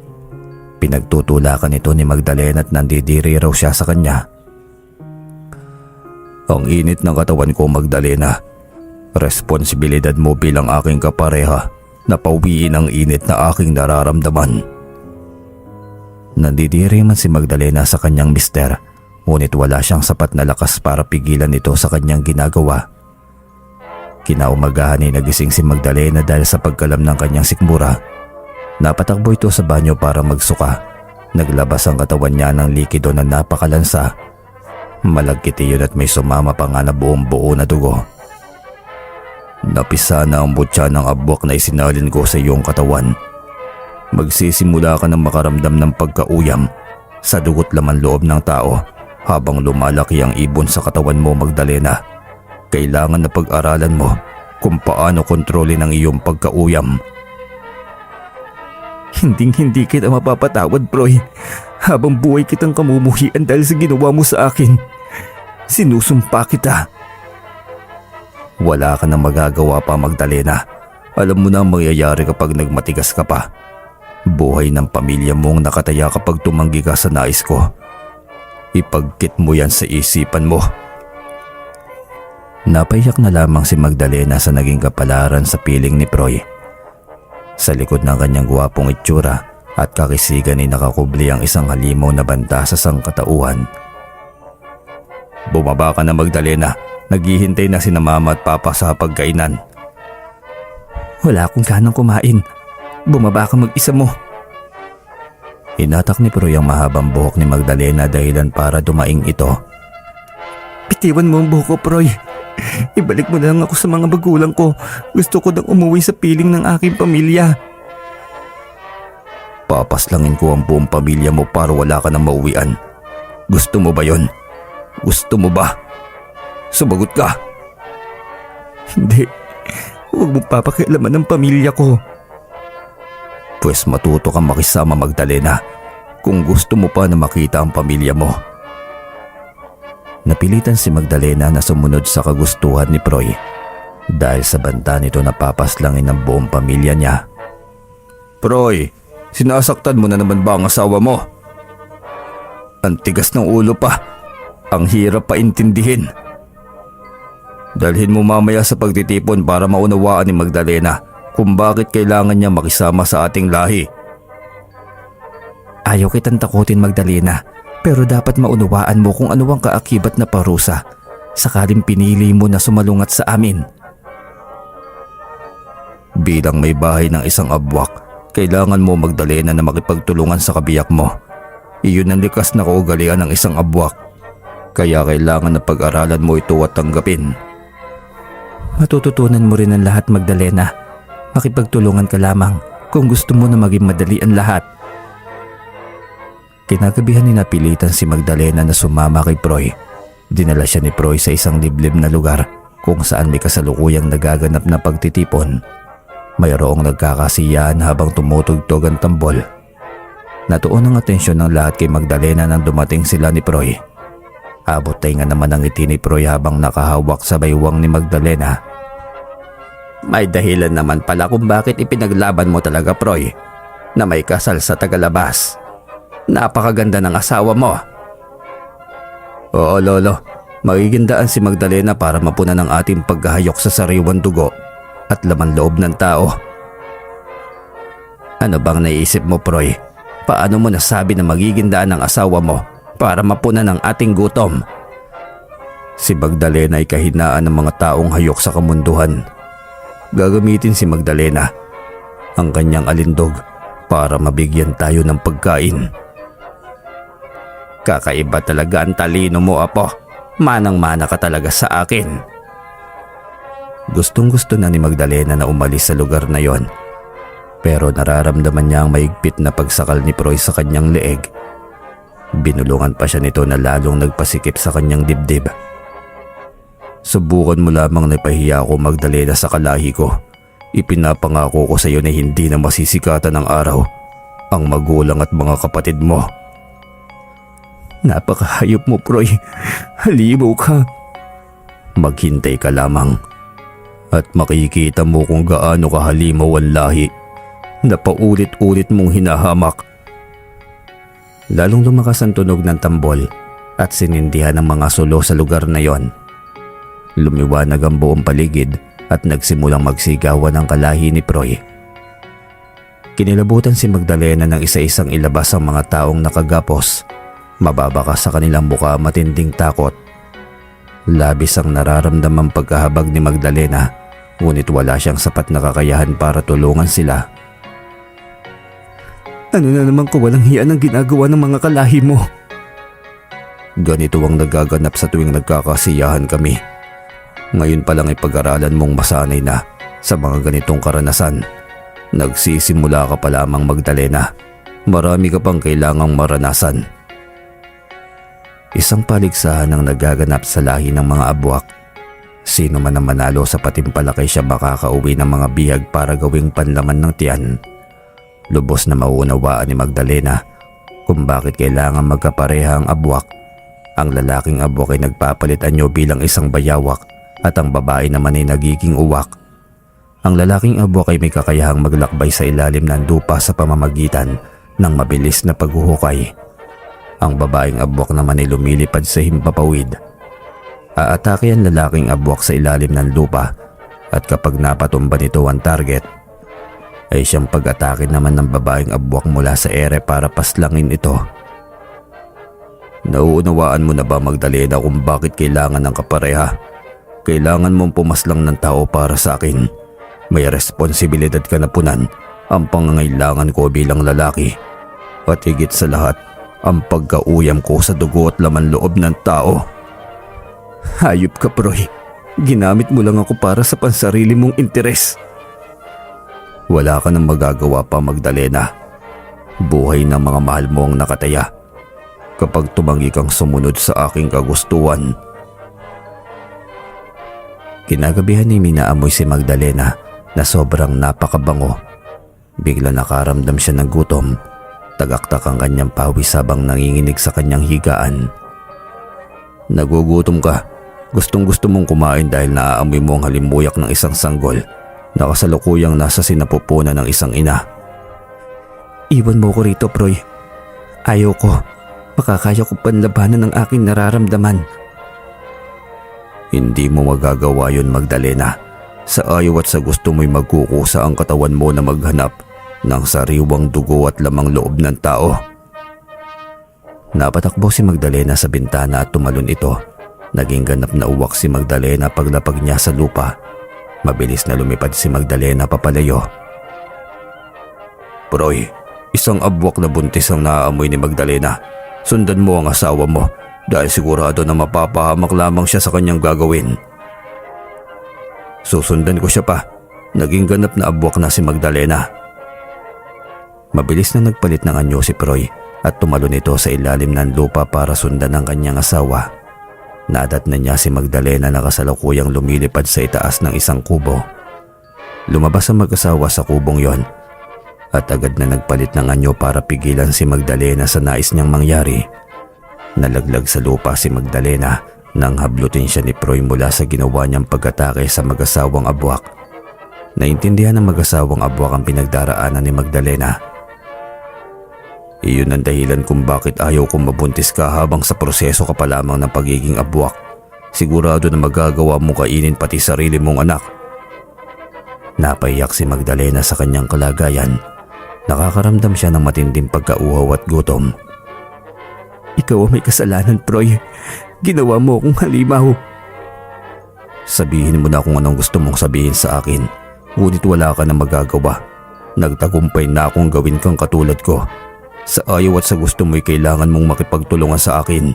Pinagtutulakan ito ni Magdalena at nandidiri raw siya sa kanya. Ang init ng katawan ko, Magdalena. Responsibilidad mo bilang aking kapareha na pauwiin ang init na aking nararamdaman. Nandidiri man si Magdalena sa kanyang mister, ngunit wala siyang sapat na lakas para pigilan ito sa kanyang ginagawa. Kinaumagahan ay nagising si Magdalena dahil sa pagkalam ng kanyang sikmura. Napatakbo ito sa banyo para magsuka. Naglabas ang katawan niya ng likido na napakalansa. Malagkit iyon at may sumama pa nga na buong buo na dugo. Napisa na ang butya ng abwak na isinalin ko sa iyong katawan. Magsisimula ka ng makaramdam ng pagkauyam sa dugo't laman loob ng tao habang lumalaki ang ibon sa katawan mo, Magdalena. Kailangan na pag-aralan mo kung paano kontrolin ang iyong pagkauyam. Hindi kita mapapatawad, Proy. Habang buhay kitang kamumuhian dahil sa ginawa mo sa akin. Sinusumpa kita. Wala ka nang magagawa pa, Magdalena. Alam mo na ang mangyayari kapag nagmatigas ka pa. Buhay ng pamilya mong nakataya kapag tumanggi ka sa nais ko. Ipagkit mo yan sa isipan mo. Napaiyak na lamang si Magdalena sa naging kapalaran sa piling ni Proy. Sa likod ng kanyang guwapong itsura at kakisigan ay nakakubli ang isang halimaw na banta sa sangkatauhan. Bumaba ka na, Magdalena. Naghihintay na sina mama at papa sa pagkainan. Wala akong ganang kumain. Bumaba ka mag-isa mo. Hinatak ni Proy ang mahabang buhok ni Magdalena dahilan para dumaing ito. Bitiwan mo ang buhok ko, Proy. Ibalik mo na lang ako sa mga magulang ko. Gusto ko nang umuwi sa piling ng aking pamilya. Papaslangin ko ang buong pamilya mo para wala ka nang mauwian. Gusto mo ba yon? Gusto mo ba? Sumagot ka. Hindi. Huwag mong papakialaman ng pamilya ko. Pwes matuto kang makisama, Magdalena, kung gusto mo pa na makita ang pamilya mo. Napilitan si Magdalena na sumunod sa kagustuhan ni Proy dahil sa banta nito napapaslangin ng buong pamilya niya. Proy, sinasaktan mo na naman ba ang asawa mo? Ang tigas ng ulo pa. Ang hirap pa intindihin. Dalhin mo mamaya sa pagtitipon para maunawaan ni Magdalena kung bakit kailangan niya makisama sa ating lahi. Ayaw kitang takutin, Magdalena. Pero dapat maunawaan mo kung ano ang kaakibat na parusa sakaling pinili mo na sumalungat sa amin. Bilang may bahay ng isang abwak, kailangan mo, Magdalena, na makipagtulungan sa kabiyak mo. Iyon ang likas na kaugalian ng isang abwak. Kaya kailangan na pag-aralan mo ito at tanggapin. Matututunan mo rin ang lahat, Magdalena. Makipagtulungan ka lamang kung gusto mo na maging madali ang lahat. Kinagabihan ni napilitan si Magdalena na sumama kay Proy. Dinala siya ni Proy sa isang liblib na lugar kung saan may kasalukuyang nagaganap na pagtitipon. Mayroong nagkakasiyahan habang tumutugtog ang tambol. Natuon ang atensyon ng lahat kay Magdalena nang dumating sila ni Proy. Abot tayo nga naman ang ngiti ni Proy habang nakahawak sa baywang ni Magdalena. May dahilan naman pala kung bakit ipinaglaban mo talaga, Proy, na may kasal sa Tagalabas. Napakaganda ng asawa mo. Oo, Lolo. Magigindaan si Magdalena para mapunan ang ating pagkahayok sa sariwang dugo at laman loob ng tao. Ano bang naisip mo, Proy? Paano mo nasabi na magigindaan ang asawa mo para mapunan ang ating gutom? Si Magdalena ay kahinaan ng mga taong hayok sa kamunduhan. Gagamitin si Magdalena ang kanyang alindog para mabigyan tayo ng pagkain. Kakaiba talaga ang talino mo, Apo. Manang-mana ka talaga sa akin. Gustong-gusto na ni Magdalena na umalis sa lugar na yon. Pero nararamdaman niya ang maigpit na pagsakal ni Proy sa kanyang leeg. Binulungan pa siya nito na lalong nagpasikip sa kanyang dibdib. Subukan mo lamang na ipahiya ako, Magdalena, sa kalahi ko. Ipinapangako ko sa iyo na hindi na masisikatan ng araw ang magulang at mga kapatid mo. Napakahayop mo, Proy. Halimaw ka. Maghintay ka lamang at makikita mo kung gaano kahalimaw ang lahi na paulit-ulit mong hinahamak. Lalong lumakas ang tunog ng tambol at sinindihan ng mga sulo sa lugar na yon Lumiwanag ang buong paligid at nagsimulang magsigawan ang kalahi ni Proy. Kinilabutan si Magdalena ng isa-isang ilabas ang mga taong nakagapos. Mababaka sa kanilang buka matinding takot. Labis ang nararamdamang pagkahabag ni Magdalena, ngunit wala siyang sapat na kakayahan para tulungan sila. Ano na naman kawalang hiya ang ginagawa ng mga kalahi mo? Ganito ang nagaganap sa tuwing nagkakasiyahan kami. Ngayon pa lang ay pag-aralan mong masanay na sa mga ganitong karanasan. Nagsisimula ka pa lamang, Magdalena. Marami ka pang kailangang maranasan. Isang paligsahan ang nagaganap sa lahi ng mga abwak. Sino man ang manalo sa patimpalaki siya makakauwi ng mga bihag para gawing panlaman ng tiyan. Lubos na mauunawaan ni Magdalena kung bakit kailangan magkapareha ang abwak. Ang lalaking abwak ay nagpapalit anyo bilang isang bayawak at ang babae naman ay nagiging uwak. Ang lalaking abwak ay may kakayahang maglakbay sa ilalim ng lupa sa pamamagitan ng mabilis na paghuhukay. Ang babaeng abwak naman ay lumilipad sa himpapawid. Aatake ang lalaking abwak sa ilalim ng lupa at kapag napatumba nito ang target, ay siyang pag-atake naman ng babaeng abwak mula sa ere para paslangin ito. Nauunawaan mo na ba, Magdalena, kung bakit kailangan ng kapareha? Kailangan mong pumaslang ng tao para sa akin. May responsibilidad ka na punan ang pangangailangan ko bilang lalaki. At higit sa lahat, ang pagkauyam ko sa dugo at laman loob ng tao. Hayop ka, Proy. Ginamit mo lang ako para sa pansarili mong interes. Wala ka nang magagawa pa, Magdalena. Buhay ng mga mahal mo ang nakataya kapag tumanggi kang sumunod sa aking kagustuhan. Kinagabihan ni minaamoy si Magdalena na sobrang napakabango. Bigla nakaramdam siya ng gutom. Tagaktak ang kanyang pawis habang nanginginig sa kanyang higaan. Nagugutom ka. Gustong gusto mong kumain dahil naaamoy mo ang halimuyak ng isang sanggol na kasalukuyang nasa sinapupunan ng isang ina. Iwan mo ko rito, Proy. Ayaw ko. Makakaya ko panlabanan ang aking nararamdaman. Hindi mo magagawa yun, Magdalena. Sa ayaw at sa gusto mo'y magkukusa ang katawan mo na maghanap ng sariwang dugo at lamang loob ng tao. Napatakbo si Magdalena sa bintana at tumalon ito. Naging ganap na uwak si Magdalena paglapag niya sa lupa. Mabilis na lumipad si Magdalena papalayo. Proy, isang abwak na buntis ang naaamoy ni Magdalena. Sundan mo ang asawa mo dahil sigurado na mapapahamak lamang siya sa kanyang gagawin. Susundan ko siya pa. Naging ganap na abwak na si Magdalena. Mabilis na nagpalit ng anyo si Proy at tumalon ito sa ilalim ng lupa para sundan ang kanyang asawa. Nadat na niya si Magdalena na kasalukuyang lumilipad sa itaas ng isang kubo. Lumabas ang mag-asawa sa kubong yon at agad na nagpalit ng anyo para pigilan si Magdalena sa nais niyang mangyari. Nalaglag sa lupa si Magdalena nang hablutin siya ni Proy mula sa ginawa niyang pag-atake sa mag-asawang abwak. Naintindihan ng mag-asawang abwak ang pinagdaraanan ni Magdalena. Iyon ang dahilan kung bakit ayaw kong mabuntis ka habang sa proseso ka pa lamang ng pagiging abwak. Sigurado na magagawa mo kainin pati sarili mong anak. Napaiyak si Magdalena sa kanyang kalagayan. Nakakaramdam siya ng matinding pagkauhaw at gutom. Ikaw ang may kasalanan, Proy. Ginawa mo akong halimaw. Sabihin mo na kung anong gusto mong sabihin sa akin. Ngunit wala ka na magagawa. Nagtagumpay na akong gawin kang katulad ko. Sa ayaw at sa gusto mo'y kailangan mong makipagtulungan sa akin.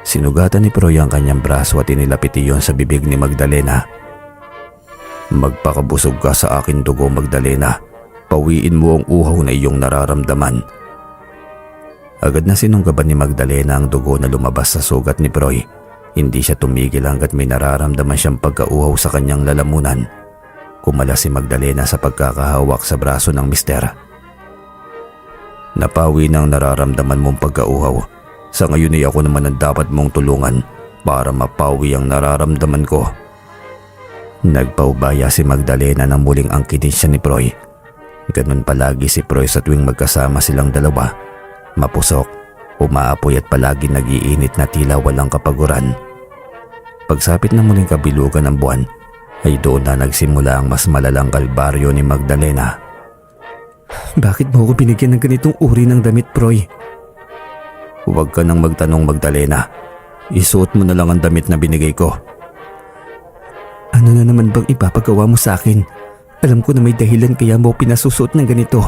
Sinugatan ni Proy ang kanyang braso at inilapit iyon sa bibig ni Magdalena. Magpakabusog ka sa akin dugo, Magdalena. Pawiin mo ang uhaw na iyong nararamdaman. Agad na sinunggaban ni Magdalena ang dugo na lumabas sa sugat ni Proy. Hindi siya tumigil hanggat may nararamdaman siyang pagkauhaw sa kanyang lalamunan. Kumala si Magdalena sa pagkakahawak sa braso ng mister. Napawi na ang nararamdaman mong pagkauhaw. Sa ngayon ay ako naman ang dapat mong tulungan para mapawi ang nararamdaman ko. Nagpaubaya si Magdalena nang muling angkinin siya ni Proy. Ganun palagi si Proy sa tuwing magkasama silang dalawa. Mapusok, umaapoy at palagi nag-iinit na tila walang kapaguran. Pagsapit ng muling kabilugan ng buwan ay doon na nagsimula ang mas malalang kalbaryo ni Magdalena. Bakit mo ako binigyan ng ganitong uri ng damit, Proy? Huwag ka nang magtanong, Magdalena. Isuot mo na lang ang damit na binigay ko. Ano na naman bang ipapagawa mo sa akin? Alam ko na may dahilan kaya mo pinasusuot ng ganito.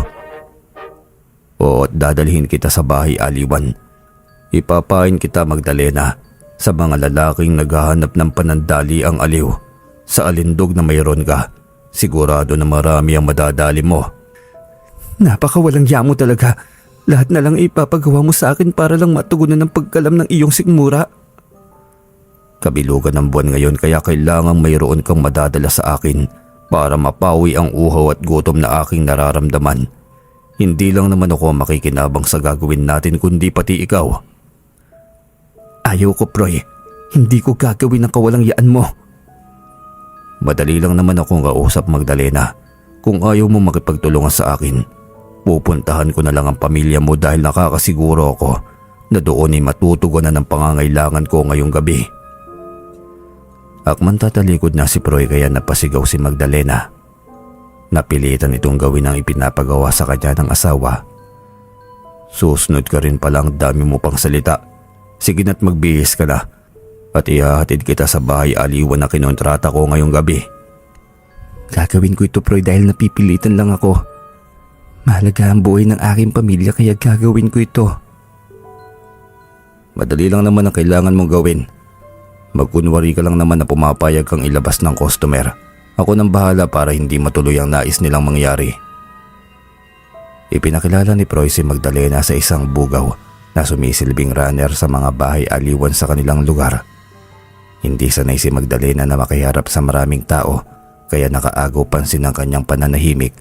Oo, at dadalhin kita sa bahay aliwan. Ipapain kita, Magdalena, sa mga lalaking naghahanap ng panandali ang aliw. Sa alindog na mayroon ka, sigurado na marami ang madadali mo. Napakawalang yamo talaga. Lahat na lang ipapagawa mo sa akin para lang matugunan ng pagkalam ng iyong sikmura. Kabilugan ng buwan ngayon kaya kailangang mayroon kang madadala sa akin para mapawi ang uhaw at gutom na aking nararamdaman. Hindi lang naman ako makikinabang sa gagawin natin kundi pati ikaw. Ayaw ko, Proy. Hindi ko gagawin ang kawalang yaan mo. Madali lang naman akong kausap, Magdalena. Kung ayaw mo makipagtulungan sa akin, pupuntahan ko na lang ang pamilya mo dahil nakakasiguro ako na doon ay matutugunan ang pangangailangan ko ngayong gabi. Akman tatalikod na si Proy kaya napasigaw si Magdalena. Napilitan itong gawin ang ipinapagawa sa kanya ng asawa. Susunod ka rin palang, dami mo pang salita. Sige na't magbihis ka na at ihahatid kita sa bahay aliwan na kinontrata ko ngayong gabi. Gagawin ko ito, Proy, dahil napipilitan lang ako. Mahalaga ang buhay ng aking pamilya kaya gagawin ko ito. Madali lang naman ang kailangan mong gawin. Magkunwari ka lang naman na pumapayag kang ilabas ng customer. Ako nang bahala para hindi matuloy ang nais nilang mangyari. Ipinakilala ni Proy si Magdalena sa isang bugaw na sumisilbing runner sa mga bahay aliwan sa kanilang lugar. Hindi sanay si Magdalena na makiharap sa maraming tao kaya nakaagaw pansin ang kanyang pananahimik.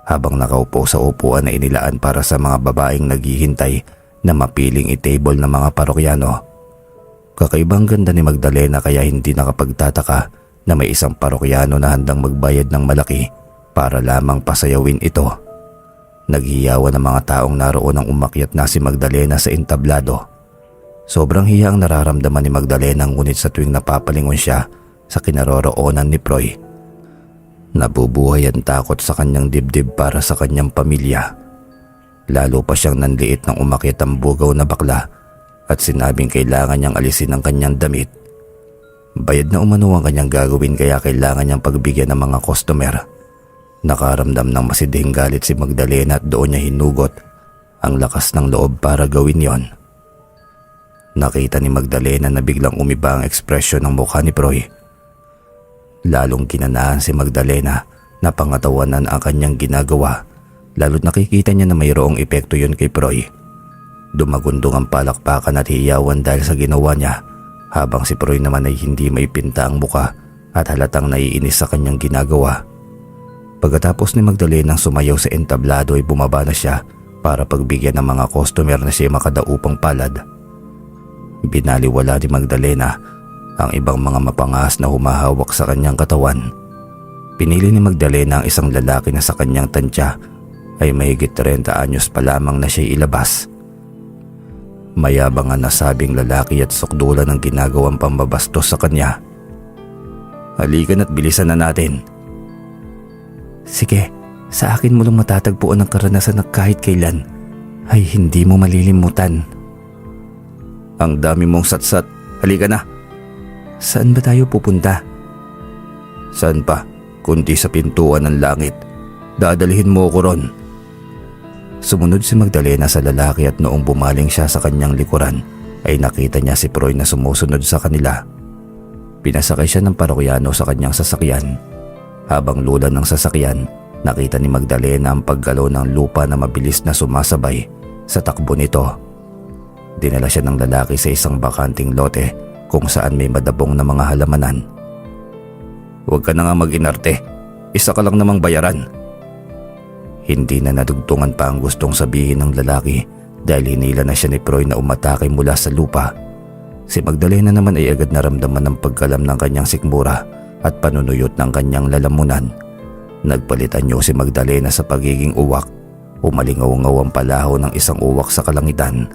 Habang nakaupo sa upuan na inilaan para sa mga babaeng naghihintay na mapiling i-table ng mga parokyano. Kakaibang ganda ni Magdalena kaya hindi nakapagtataka na may isang parokyano na handang magbayad ng malaki para lamang pasayawin ito. Naghiyawan ang mga taong naroon ang umakyat na si Magdalena sa entablado. Sobrang hiya ang nararamdaman ni Magdalena ngunit sa tuwing napapalingon siya sa kinaroroonan ni Proy, nabubuhay ang takot sa kanyang dibdib para sa kanyang pamilya. Lalo pa siyang nanliit nang umakyat ang bugaw na bakla at sinabing kailangan niyang alisin ang kanyang damit. Bayad na umano ang kanyang gagawin kaya kailangan niyang pagbigyan ng mga customer. Nakaramdam ng masidhing galit si Magdalena at doon niya hinugot ang lakas ng loob para gawin yon. Nakita ni Magdalena na biglang umiba ang ekspresyon ng mukha ni Proy. Lalong kinanahan si Magdalena na pangatawanan ang kanyang ginagawa, lalo't nakikita niya na mayroong epekto yun kay Proy. Dumagundong ang palakpakan at hiyawan dahil sa ginawa niya, habang si Proy naman ay hindi maipinta ang muka at halatang naiinis sa kanyang ginagawa. Pagkatapos ni Magdalena sumayaw sa entablado ay bumaba na siya para pagbigyan ng mga customer na siya makadaupang palad. Binaliwala ni Magdalena ang ibang mga mapangas na humahawak sa kanyang katawan. Pinili ni Magdalena ang isang lalaki na sa kanyang tansya ay mahigit 30 anyos pa lamang na siya'y ilabas. Mayabang ang nasabing lalaki at sukdulan ng ginagawang pambabastos sa kanya. Halika na't bilisan na natin. Sige, sa akin mo lang matatagpuan ang karanasan na kahit kailan ay hindi mo malilimutan. Ang dami mong satsat, halika na. Saan ba tayo pupunta? Saan pa, kundi sa pintuan ng langit. Dadalhin mo ko ron. Sumunod si Magdalena sa lalaki at noong bumaling siya sa kanyang likuran ay nakita niya si Proy na sumusunod sa kanila. Pinasakay siya ng parokyano sa kanyang sasakyan. Habang lulan ng sasakyan, nakita ni Magdalena ang paggalaw ng lupa na mabilis na sumasabay sa takbo nito. Dinala siya ng lalaki sa isang bakanting lote kung saan may madabong na mga halamanan. Huwag ka na nga mag-inarte, isa ka lang namang bayaran. Hindi na nadugtungan pa ang gustong sabihin ng lalaki dahil hinila na siya ni Proy na umatake mula sa lupa. Si Magdalena naman ay agad naramdaman ng pagkalam ng kanyang sikmura at panunuyot ng kanyang lalamunan. Nagpalitan niyo si Magdalena sa pagiging uwak. Umalingaw-ngaw ang palaho ng isang uwak sa kalangitan.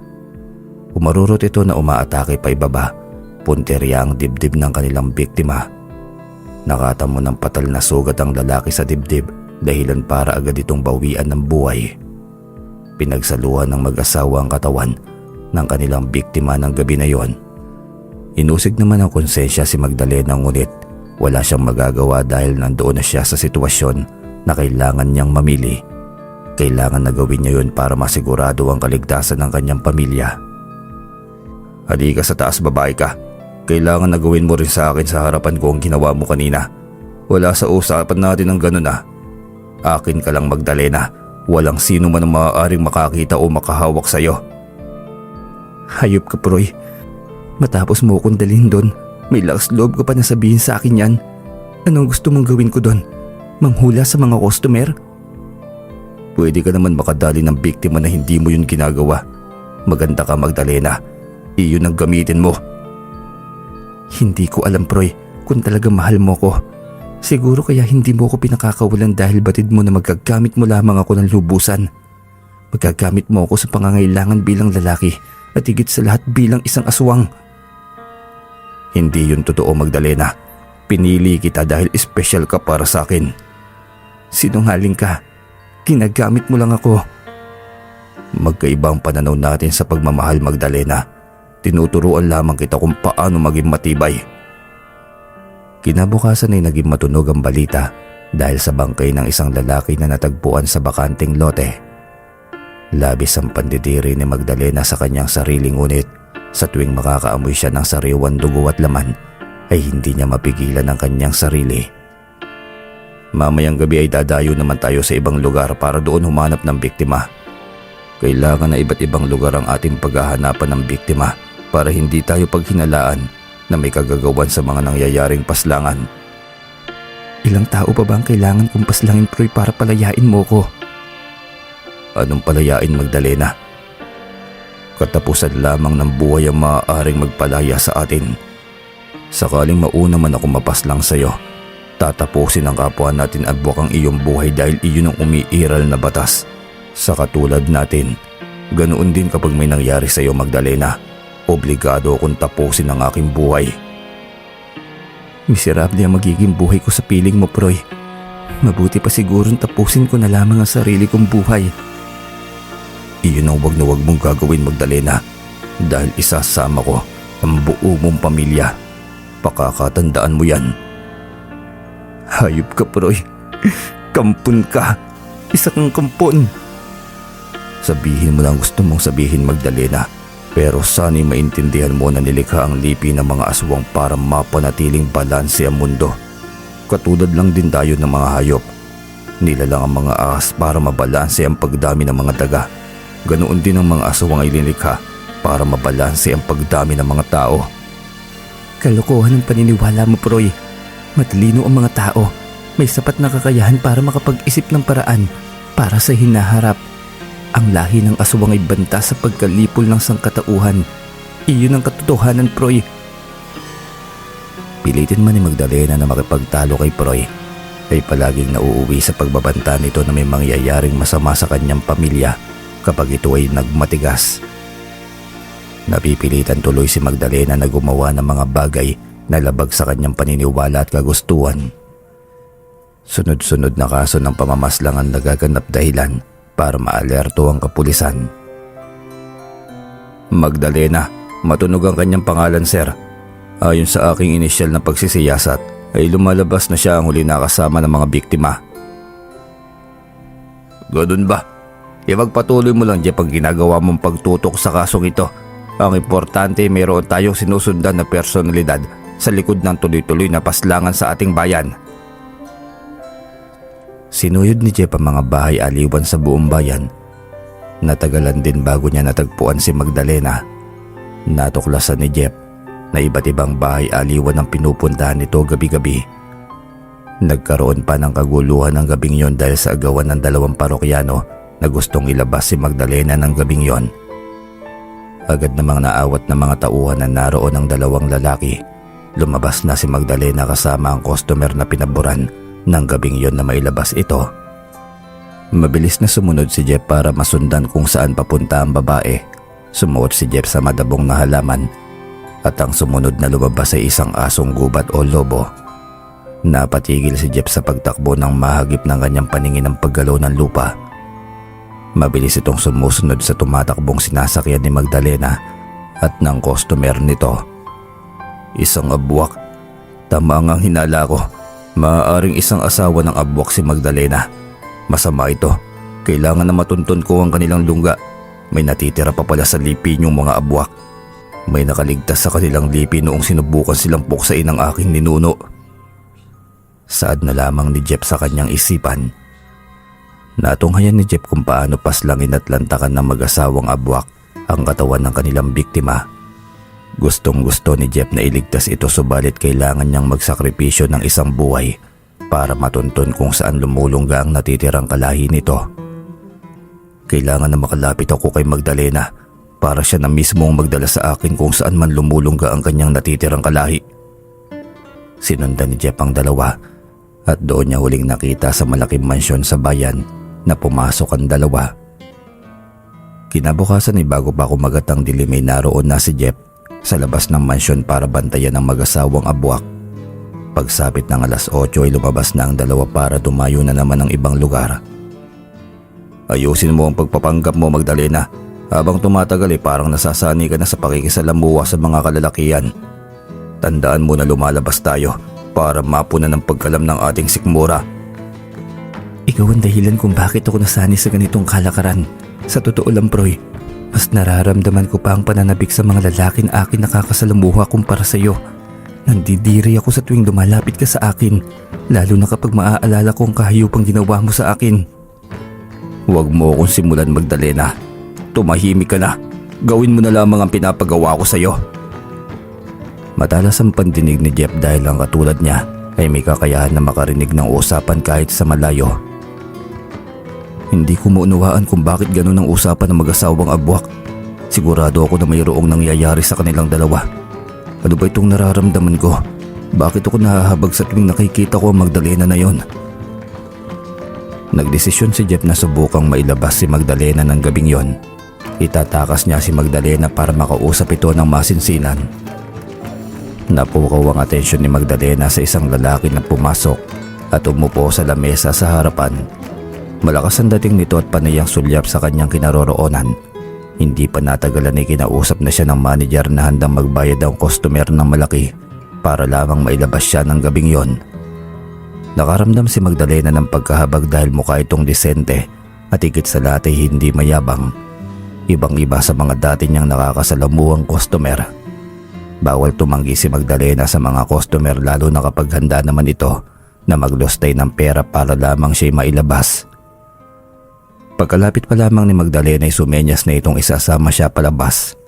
Umarurot ito na umaatake pa ibaba punteriya ang dibdib ng kanilang biktima. Nakatamo ng patal na sugat ang lalaki sa dibdib dahilan para agad itong bawian ng buhay. Pinagsaluhan ng mag-asawa ang katawan ng kanilang biktima ng gabi na yon. Inusig naman ang konsensya si Magdalena ngunit wala siyang magagawa dahil nandoon na siya sa sitwasyon na kailangan niyang mamili. Kailangan na gawin niya yun para masigurado ang kaligtasan ng kanyang pamilya. Halika sa taas, babae ka. Kailangan na gawin mo rin sa akin sa harapan ko ang ginawa mo kanina. Wala sa usapan natin ng ganun ah. Akin ka lang, Magdalena. Walang sino man ang maaaring makakita o makahawak sa'yo. Hayop ka, Proy. Matapos mo akong dalhin doon, may lakas loob ka pa na sabihin sa akin yan. Anong gusto mong gawin ko doon? Manghula sa mga customer? Pwede ka naman makadali ng biktima na hindi mo yun ginagawa. Maganda ka, Magdalena. Iyon ang gamitin mo. Hindi ko alam, Proy, kung talaga mahal mo ko. Siguro kaya hindi mo ko pinakakawalan dahil batid mo na magagamit mo lamang ako ng lubusan. Magagamit mo ako sa pangangailangan bilang lalaki at higit sa lahat bilang isang aswang. Hindi yun totoo, Magdalena. Pinili kita dahil espesyal ka para sa akin. Sinungaling ka. Ginagamit mo lang ako. Magkaiba ang pananaw natin sa pagmamahal, Magdalena. Tinuturuan lamang kita kung paano maging matibay. Kinabukasan ay naging matunog ang balita dahil sa bangkay ng isang lalaki na natagpuan sa bakanting lote. Labis ang pandidiri ni Magdalena sa kanyang sarili ngunit sa tuwing makakaamoy siya ng sariwan dugo at laman ay hindi niya mapigilan ang kanyang sarili. Mamayang gabi ay dadayo naman tayo sa ibang lugar para doon humanap ng biktima. Kailangan na iba't ibang lugar ang ating paghahanapan ng biktima para hindi tayo paghinalaan na may kagagawan sa mga nangyayaring paslangan. Ilang tao pa ba ang kailangan kong paslangin, Proy, para palayain mo ko? Anong palayain, Magdalena? Katapusan lamang ng buhay ang maaaring magpalaya sa atin. Sakaling mauna man ako mapaslang sa'yo, tatapusin ang kapwa natin at buwak ang iyong buhay dahil iyon ang umiiral na batas. Sa katulad natin, ganoon din kapag may nangyari sa'yo, Magdalena. Obligado akong tapusin ang aking buhay. Miserable ang magiging buhay ko sa piling mo, Proy. Mabuti pa sigurong tapusin ko na lamang ang sarili kong buhay. Iyon ang wag na wag mong gagawin, Magdalena. Dahil isasama ko ang buo mong pamilya. Pakakatandaan mo yan. Hayop ka, Proy. Kampon ka. Isa kang kampon. Sabihin mo lang gusto mong sabihin, Magdalena. Pero sana'y maintindihan mo na nilikha ang lipi ng mga aswang para mapanatiling balanse ang mundo. Katulad lang din tayo ng mga hayop. Nilalang ang mga ahas para mabalanse ang pagdami ng mga daga. Ganoon din ang mga aswang ay nilikha para mabalanse ang pagdami ng mga tao. Kalokohan ang paniniwala mo, Proy. Matalino ang mga tao. May sapat na kakayahan para makapag-isip ng paraan para sa hinaharap. Ang lahi ng aswang ay banta sa pagkalipol ng sangkatauhan. Iyon ang katotohanan, Proy. Pilitin man ni Magdalena na makipagtalo kay Proy, ay palaging nauuwi sa pagbabanta nito na may mangyayaring masama sa kanyang pamilya kapag ito ay nagmatigas. Napipilitan tuloy si Magdalena na gumawa ng mga bagay na labag sa kanyang paniniwala at kagustuhan. Sunod-sunod na kaso ng pamamaslang ang nagaganap dahilan para maalerto ang kapulisan. Magdalena, matunog ang kanyang pangalan, sir. Ayon sa aking inisyal na pagsisiyasat, ay lumalabas na siya ang huli nakasama ng mga biktima. Ganun ba? Ipagpatuloy mo lang dyan pag ginagawa mong pagtutok sa kasong ito. Ang importante, mayroon tayong sinusundan na personalidad sa likod ng tuloy-tuloy na paslangan sa ating bayan. Sinuyod ni Jeff ang mga bahay aliwan sa buong bayan. Natagalan din bago niya natagpuan si Magdalena. Natuklasan ni Jeff na iba't ibang bahay aliwan ang pinupuntahan nito gabi-gabi. Nagkaroon pa ng kaguluhan ng gabing yon dahil sa agawan ng dalawang parokyano na gustong ilabas si Magdalena ng gabing yon. Agad namang naawat ng mga tauhan na naroon ng dalawang lalaki. Lumabas na si Magdalena kasama ang customer na pinaboran ng gabing yon na mailabas ito. Mabilis na sumunod si Jeff para masundan kung saan papunta ang babae. Sumuot si Jeff sa madabong na halaman at ang sumunod na lumabas ay isang asong gubat o lobo. Napatigil si Jeff sa pagtakbo nang mahagip ng kanyang paningin ang paggalaw ng lupa. Mabilis itong sumusunod sa tumatakbong sinasakyan ni Magdalena at ng customer nito. Isang abwak. Tama ang hinala ko. Maaaring isang asawa ng abwak si Magdalena. Masama ito. Kailangan na matunton ko ang kanilang lungga. May natitira pa pala sa lipi yung mga abwak. May nakaligtas sa kanilang lipi noong sinubukan silang puksain ng aking ninuno. Saad na lamang ni Jeff sa kanyang isipan. Natunghayan ni Jeff kung paano paslangin at lantakan ng mag-asawang abwak ang katawan ng kanilang biktima. Gustong gusto ni Jeff na iligtas ito, subalit kailangan niyang magsakripisyo ng isang buhay para matunton kung saan lumulungga ang natitirang kalahi nito. Kailangan na makalapit ako kay Magdalena para siya na mismo ang magdala sa akin kung saan man lumulungga ang kanyang natitirang kalahi. Sinundan ni Jeff ang dalawa at doon niya huling nakita sa malaking mansyon sa bayan na pumasok ang dalawa. Kinabukasan ay bago pa kumagat ang dilim ay naroon na si Jeff sa labas ng mansyon para bantayan ng mag-asawang abwak. Pagsapit ng alas 8 ay lumabas na ang dalawa para tumayo na naman ng ibang lugar. Ayusin mo ang pagpapanggap mo, Magdalena. Habang tumatagal ay parang nasasani ka na sa pakikisalamuha sa mga kalalakihan. Tandaan mo na lumalabas tayo para mapunan ng pagkalam ng ating sikmura. Ikaw ang dahilan kung bakit ako nasani sa ganitong kalakaran. Sa totoo lang, Proy, mas nararamdaman ko pa ang pananabik sa mga lalaking akin nakakasalamuha kumpara sa iyo. Nandidiri ako sa tuwing lumalapit ka sa akin, lalo na kapag maaalala ko ang kahayupang ginawa mo sa akin. Huwag mo akong simulan, Magdalena. Tumahimik ka na. Gawin mo na lamang ang pinapagawa ko sa iyo. Matalas ang pandinig ni Jeff dahil ang katulad niya ay may kakayahan na makarinig ng usapan kahit sa malayo. Hindi ko maunawaan kung bakit ganun ang usapan ng mag-asawang abwak. Sigurado ako na mayroong nangyayari sa kanilang dalawa. Ano ba itong nararamdaman ko? Bakit ako nahahabag sa tuwing nakikita ko ang Magdalena na yon? Nagdesisyon si Jeff na subukang mailabas si Magdalena ng gabing yon. Itatakas niya si Magdalena para makausap ito ng masinsinan. Napukaw ang atensyon ni Magdalena sa isang lalaki na pumasok at umupo sa lamesa sa harapan. Malakas ang dating nito at panay ang sulyap sa kanyang kinaroroonan. Hindi pa natagalan ay kinausap na siya ng manager na handang magbayad ang customer ng malaki para lamang mailabas siya ng gabing yon. Nakaramdam si Magdalena ng pagkahabag dahil mukha itong disente at higit sa lahat ay hindi mayabang. Ibang-iba sa mga dati niyang nakakasalamuhang customer. Bawal tumanggi si Magdalena sa mga customer lalo na kapag handa naman ito na maglustay ng pera para lamang siya'y mailabas. Pagkalapit pa lamang ni Magdalena ay sumenyas na itong isasama siya palabas.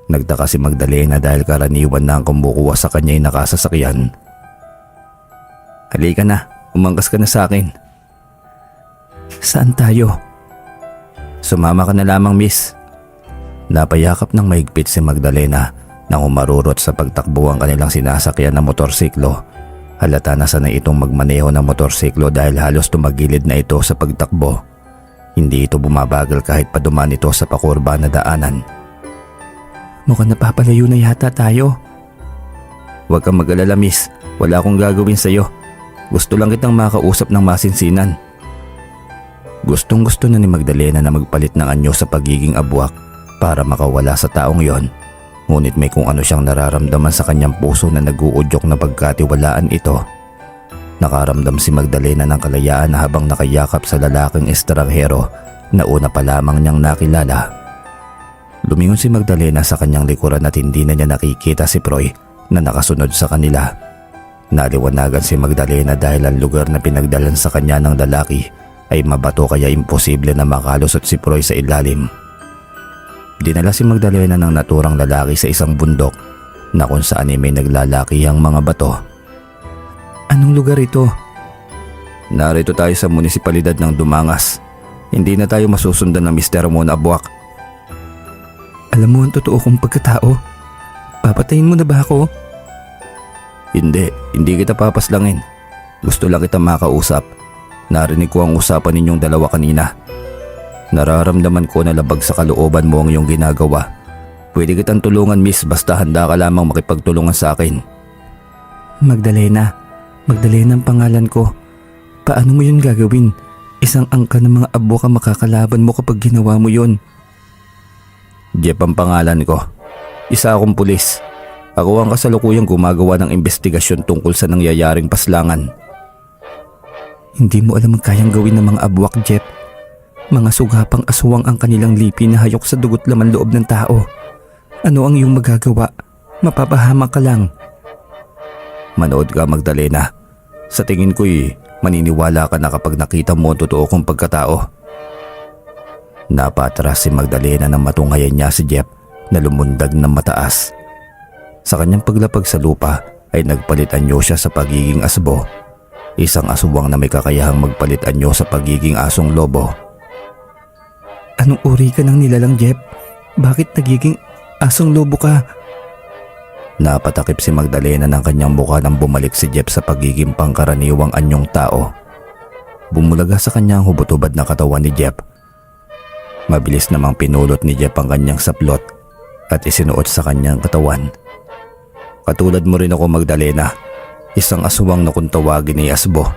Nagtaka si Magdalena dahil karaniwan na ang kumukuha sa kanya ay nakasasakyan. Halika na, umangkas ka na sa akin. Saan tayo? Sumama ka na lamang, miss. Napayakap ng mahigpit si Magdalena nang umarurot sa pagtakbo ang kanilang sinasakyan na motorsiklo. Halata na sanay itong magmaneho ng motorsiklo dahil halos tumagilid na ito sa pagtakbo. Hindi ito bumabagal kahit pa dumaan ito sa pakurba na daanan. Mukhang napapalayo na yata tayo. Huwag kang mag-alala, miss. Wala akong gagawin sa iyo. Gusto lang kitang makausap ng masinsinan. Gustong gusto na ni Magdalena na magpalit ng anyo sa pagiging abwak para makawala sa taong yon. Ngunit may kung ano siyang nararamdaman sa kanyang puso na nag-uudyok na pagkatiwalaan ito. Nakaramdam si Magdalena ng kalayaan habang nakayakap sa lalaking estranghero na una pa lamang niyang nakilala. Lumingon si Magdalena sa kanyang likuran at hindi na niya nakikita si Proy na nakasunod sa kanila. Naliwanagan si Magdalena dahil ang lugar na pinagdalan sa kanya ng lalaki ay mabato kaya imposible na makalusot si Proy sa ilalim. Dinala si Magdalena ng naturang lalaki sa isang bundok na kung saan ay may naglalakihang mga bato. Anong lugar ito? Narito tayo sa munisipalidad ng Dumangas. Hindi na tayo masusundan ng Mr. Mon Abwak. Alam mo ang totoo kong pagkatao? Papatayin mo na ba ako? Hindi kita papaslangin. Gusto lang kita makausap. Narinig ko ang usapan ninyong dalawa kanina. Nararamdaman ko na labag sa kalooban mo ang iyong ginagawa. Pwede kitang tulungan miss basta handa ka lamang makipagtulungan sa akin. Magdalena ang pangalan ko. Paano mo yun gagawin? Isang angka ng mga abwa ka makakalaban mo kapag ginawa mo yun. Jeff ang pangalan ko. Isa akong pulis. Ako ang kasalukuyang gumagawa ng investigasyon tungkol sa nangyayaring paslangan. Hindi mo alam ang kayang gawin ng mga abwak, Jeff. Mga sugapang aswang ang kanilang lipi na hayok sa dugot laman loob ng tao. Ano ang iyong magagawa? Mapapahamak ka lang. Manood ka, Magdalena. Sa tingin ko'y maniniwala ka na kapag nakita mo ang totoo kong pagkatao. Napatras si Magdalena nang matunghayan niya si Jeff na lumundag ng mataas. Sa kanyang paglapag sa lupa ay nagpalit anyo siya sa pagiging asbo. Isang aswang na may kakayahang magpalit anyo sa pagiging asong lobo. Anong uri ka ng nilalang, Jeff? Bakit nagiging asong lobo ka? Napatakip si Magdalena ng kanyang mukha nang bumalik si Jeff sa pagiging pangkaraniwang anyong tao. Bumulaga sa kanyang hubot-hubad na katawan ni Jeff. Mabilis namang pinulot ni Jeff ang kanyang saplot at isinuot sa kanyang katawan. Katulad mo rin ako, Magdalena, isang aswang na kung tawagin ay asbo.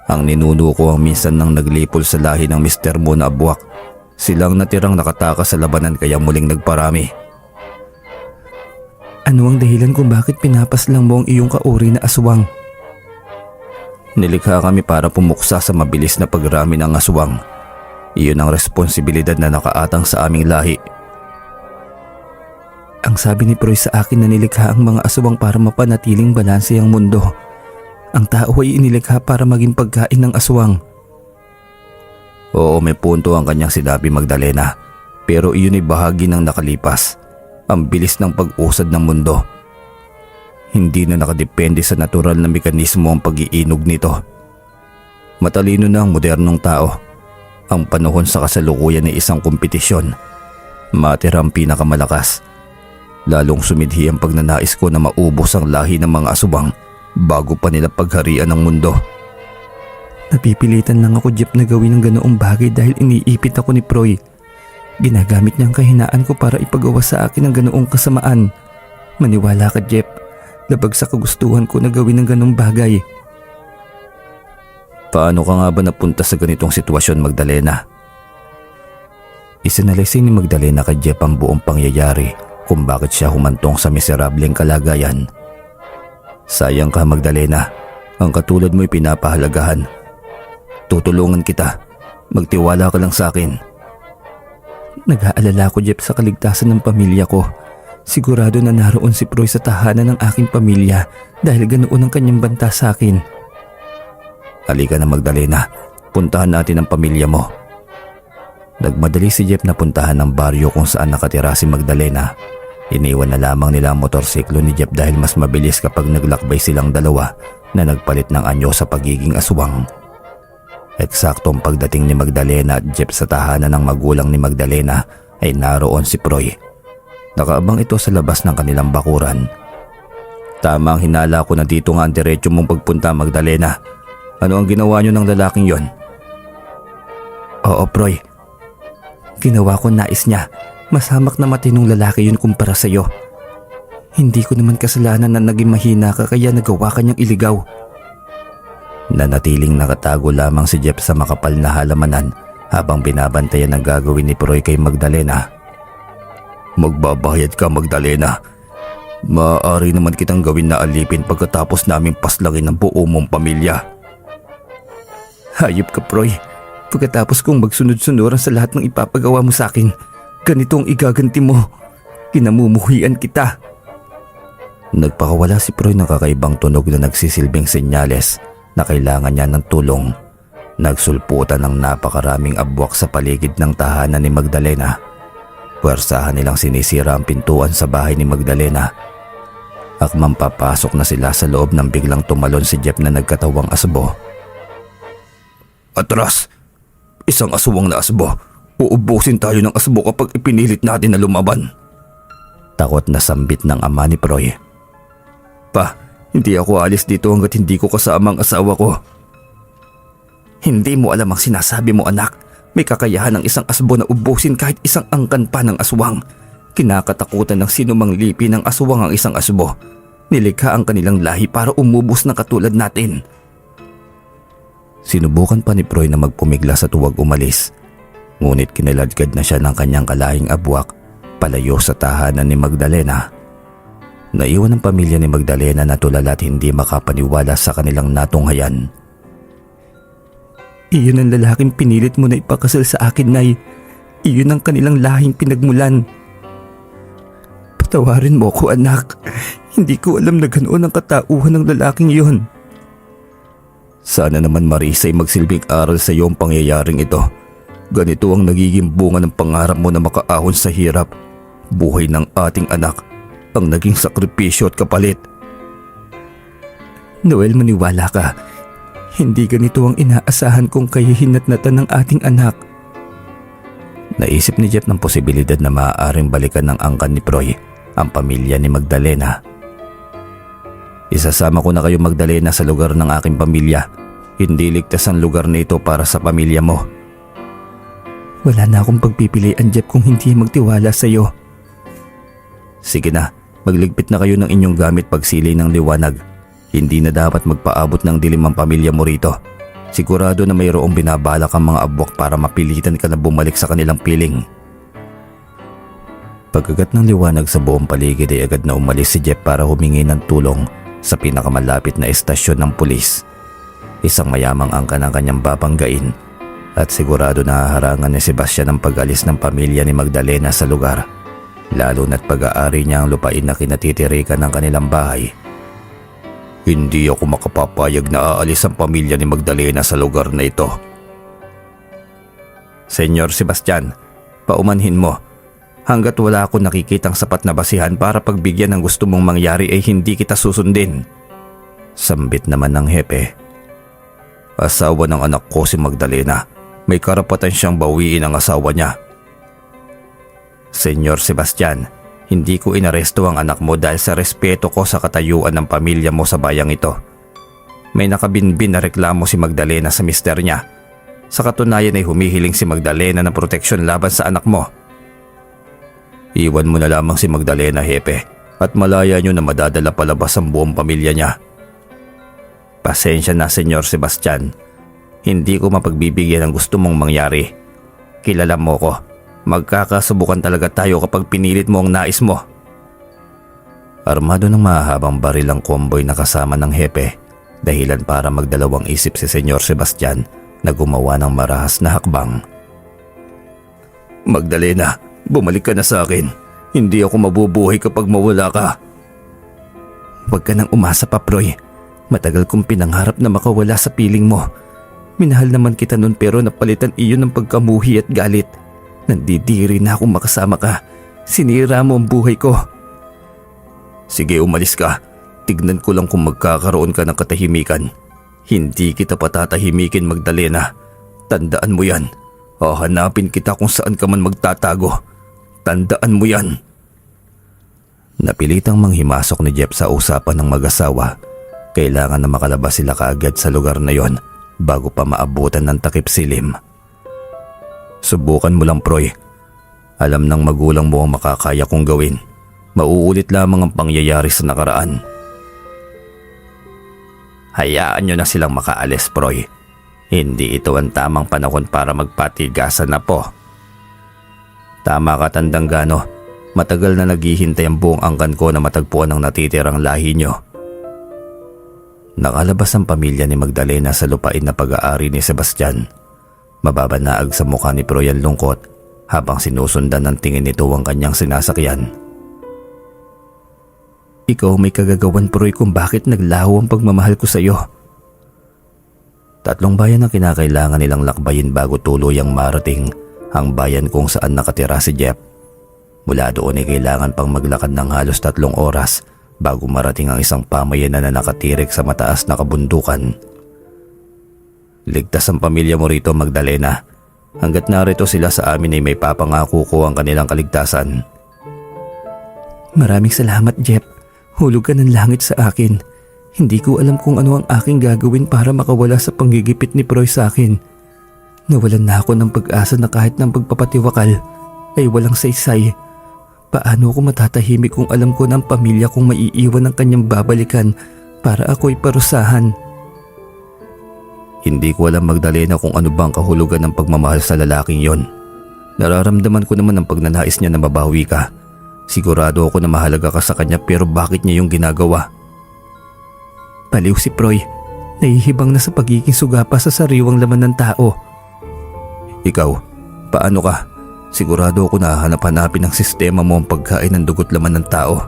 Ang ninuno ko ang minsan nang naglipol sa lahi ng mister mo na abwak. Silang natirang nakatakas sa labanan kaya muling nagparami. Ano ang dahilan kung bakit pinapaslang mo ang iyong kauri na aswang? Nilikha kami para pumuksa sa mabilis na pagrami ng aswang. Iyon ang responsibilidad na nakaatang sa aming lahi. Ang sabi ni Proy sa akin na nilikha ang mga aswang para mapanatiling balanse ang mundo. Ang tao ay inilikha para maging pagkain ng aswang. Oo, may punto ang kanyang sinabi, Magdalena. Pero iyon ay bahagi ng nakalipas. Ang bilis ng pag-usad ng mundo. Hindi na nakadepende sa natural na mekanismo ang pag-iinog nito. Matalino na ang modernong tao. Ang panahon sa kasalukuyan ay isang kompetisyon. Matira ang pinakamalakas. Lalong sumidhi ang pagnanais ko na maubos ang lahi ng mga aswang bago pa nila pagharian ng mundo. Napipilitan lang ako, Jeff, na gawin ang ganoong bagay dahil iniipit ako ni Proy. Ginagamit niya ang kahinaan ko para ipagawa sa akin ang ganoong kasamaan. Maniwala ka, Jeff. Labag sa kagustuhan ko na gawin ang ganoong bagay. Paano ka nga ba napunta sa ganitong sitwasyon, Magdalena? Isinalaysay ni Magdalena kay Jeff ang buong pangyayari kung bakit siya humantong sa miserableng kalagayan. Sayang ka, Magdalena. Ang katulad mo'y pinapahalagahan. Tutulungan kita. Magtiwala ka lang sa akin. Nag-aalala ko, Jeff, sa kaligtasan ng pamilya ko. Sigurado na naroon si Proy sa tahanan ng aking pamilya dahil ganoon ang kanyang banta sa akin. Halika na, Magdalena. Puntahan natin ang pamilya mo. Nagmadali si Jeff na puntahan ang baryo kung saan nakatira si Magdalena. Iniwan na lamang nila ang motorsiklo ni Jeff dahil mas mabilis kapag naglakbay silang dalawa na nagpalit ng anyo sa pagiging aswang. Eksaktong pagdating ni Magdalena at Jeff sa tahanan ng magulang ni Magdalena ay naroon si Proy. Nakaabang ito sa labas ng kanilang bakuran. Tama ang hinala ko na dito nga ang diretso mong pagpunta, Magdalena. Ano ang ginawa niyo ng lalaking yon? Oo, Proy. Ginawa ko nais niya. Mas hamak na matinong lalaki yun kumpara sa'yo. Hindi ko naman kasalanan na naging mahina ka kaya nagawa ka niyang iligaw. Nanatiling nakatago lamang si Jeff sa makapal na halamanan habang binabantayan ang gagawin ni Proy kay Magdalena. Magbabayad ka, Magdalena. Maaari naman kitang gawin na alipin pagkatapos naming paslangin ang buo mong pamilya. Hayop ka, Proy. Pagkatapos kong magsunod-sunuran sa lahat ng ipapagawa mo sa akin, ganito ang igaganti mo. Kinamumuhian kita. Nagpakawala si Proy ng kakaibang tunog na nagsisilbing senyales na kailangan niya ng tulong. Nagsulputan ng napakaraming abwak sa paligid ng tahanan ni Magdalena. Puwersahan nilang sinisira ang pintuan sa bahay ni Magdalena. Akmang papasok na sila sa loob nang biglang tumalon si Jeff na nagkatawang asbo. Atras! Isang aswang na asbo. Uubusin tayo ng asbo kapag ipinilit natin na lumaban. Takot na sambit ng ama ni Proy. Pa, hindi ako alis dito hanggat hindi ko kasama ang asawa ko. Hindi mo alam ang sinasabi mo, anak. May kakayahan ng isang asbo na ubusin kahit isang angkan pa ng aswang. Kinakatakutan ng sinumang lipi ng aswang ang isang asbo. Nilikha ang kanilang lahi para umubos na katulad natin. Sinubukan pa ni Proy na magpumiglas at huwag umalis. Ngunit kiniladkad na siya ng kanyang kalahing abwak palayo sa tahanan ni Magdalena. Naiwan ang pamilya ni Magdalena na tulala at hindi makapaniwala sa kanilang natunghayan. Iyon ang lalaking pinilit mo na ipakasal sa akin, Nay. Iyon ang kanilang lahing pinagmulan. Patawarin mo ko, anak. Hindi ko alam na ganoon ang katauhan ng lalaking iyon. Sana naman, Marisa, ay magsilbing aral sa iyo ang pangyayaring ito. Ganito ang nagiging bunga ng pangarap mo na makaahon sa hirap. Buhay ng ating anak ang naging sakripisyo at kapalit. Noel, maniwala ka. Hindi ganito ang inaasahan kong kahihinatnatan ng ating anak. Naisip ni Jeff ng posibilidad na maaaring balikan ng angkan ni Proy ang pamilya ni Magdalena. Isasama ko na kayo, Magdalena, sa lugar ng aking pamilya. Hindi ligtas ang lugar na ito para sa pamilya mo. Wala na akong pagpipilian, Jeff, kung hindi magtiwala sa iyo. Sige na, magligpit na kayo ng inyong gamit pagsili ng liwanag. Hindi na dapat magpaabot ng dilim ang pamilya mo rito. Sigurado na mayroong binabalak ang mga abwak para mapilitan ka na bumalik sa kanilang piling. Pagkagat ng liwanag sa buong paligid ay agad na umalis si Jeff para humingi ng tulong sa pinakamalapit na estasyon ng pulis. Isang mayamang angkan ang kanyang babanggain at sigurado na haharangan ni Sebastian ang pag-alis ng pamilya ni Magdalena sa lugar, lalo na't pag-aari niya ang lupain na kinatitirikan ng kanilang bahay. Hindi ako makapapayag na aalis ang pamilya ni Magdalena sa lugar na ito. Senyor Sebastian, paumanhin mo. Hanggat wala akong nakikitang sapat na basihan para pagbigyan ng gusto mong mangyari ay hindi kita susundin. Sambit naman ng hepe. Asawa ng anak ko si Magdalena. May karapatan siyang bawiin ang asawa niya. Senyor Sebastian, hindi ko inaresto ang anak mo dahil sa respeto ko sa katayuan ng pamilya mo sa bayang ito. May nakabinbin na reklamo si Magdalena sa mister niya. Sa katunayan ay humihiling si Magdalena ng proteksyon laban sa anak mo. Iwan mo na lamang si Magdalena, hepe, at malaya nyo na madadala palabas ang buong pamilya niya. Pasensya na, Senyor Sebastian. Hindi ko mapagbibigyan ang gusto mong mangyari. Kilala mo ko. Magkakasubukan talaga tayo kapag pinilit mo ang nais mo. Armado ng mahahabang baril ang komboy na kasama ng hepe, dahilan para magdalawang isip si Senyor Sebastian na gumawa ng marahas na hakbang. Magdalena, bumalik ka na sa akin. Hindi ako mabubuhay kapag mawala ka. Huwag ka nang umasa pa, Proy. Matagal kong pinangarap na makawala sa piling mo. Minahal naman kita noon pero napalitan iyon ng pagkamuhi at galit. Nandidiri na akong makasama ka. Sinira mo ang buhay ko. Sige, umalis ka. Tignan ko lang kung magkakaroon ka ng katahimikan. Hindi kita patatahimikin, Magdalena. Tandaan mo yan. Hahanapin kita kung saan ka man magtatago. Tandaan mo yan. Napilitang manghimasok ni Jeff sa usapan ng mag-asawa. Kailangan na makalabas sila kaagad sa lugar na yon bago pa maabutan ng takip silim. Subukan mo lang, Proy. Alam ng magulang mo ang makakaya kong gawin. Mauulit lamang ang pangyayari sa nakaraan. Hayaan nyo na silang makaalis, Proy. Hindi ito ang tamang panahon para magpatigasan na po. Tama ka, Tandanggano. Matagal na naghihintay ang buong angkan ko na matagpuan ang natitirang lahi nyo. Nakalabas ang pamilya ni Magdalena sa lupain na pag-aari ni Sebastian. Mababanaag sa mukha ni Proy ang lungkot habang sinusundan ng tingin nito ang kanyang sinasakyan. Ikaw may kagagawan, Proy, kung bakit naglaho ang pagmamahal ko sa iyo. 3 bayan ang kinakailangan nilang lakbayin bago tuluyang marating ang bayan kung saan nakatira si Jeff. Mula doon ay kailangan pang maglakad ng halos 3 oras bago marating ang isang pamayanan na nakatirik sa mataas na kabundukan. Ligtas ang pamilya mo rito, Magdalena. Hanggat narito sila sa amin ay may papangako ko ang kanilang kaligtasan. Maraming salamat, Jeff. Hulog ka ng langit sa akin. Hindi ko alam kung ano ang aking gagawin para makawala sa panggigipit ni Proy sa akin. Nawalan na ako ng pag-asa na kahit ng pagpapatiwakal ay walang saysay. Paano ako matatahimik kung alam ko na ang pamilya kong maiiwan ng kanyang babalikan para ako'y parusahan? Hindi ko alam, Magdalena, kung ano bang kahulugan ng pagmamahal sa lalaking yon. Nararamdaman ko naman ang pagnanais niya na mabawi ka. Sigurado ako na mahalaga ka sa kanya, pero bakit niya yung ginagawa? Baliw si Proy. Nahihibang na sa pagiging sugapa sa sariwang laman ng tao. Ikaw, paano ka? Sigurado ako na hahanap-hanapin ng sistema mo ang pagkain ng dugot laman ng tao.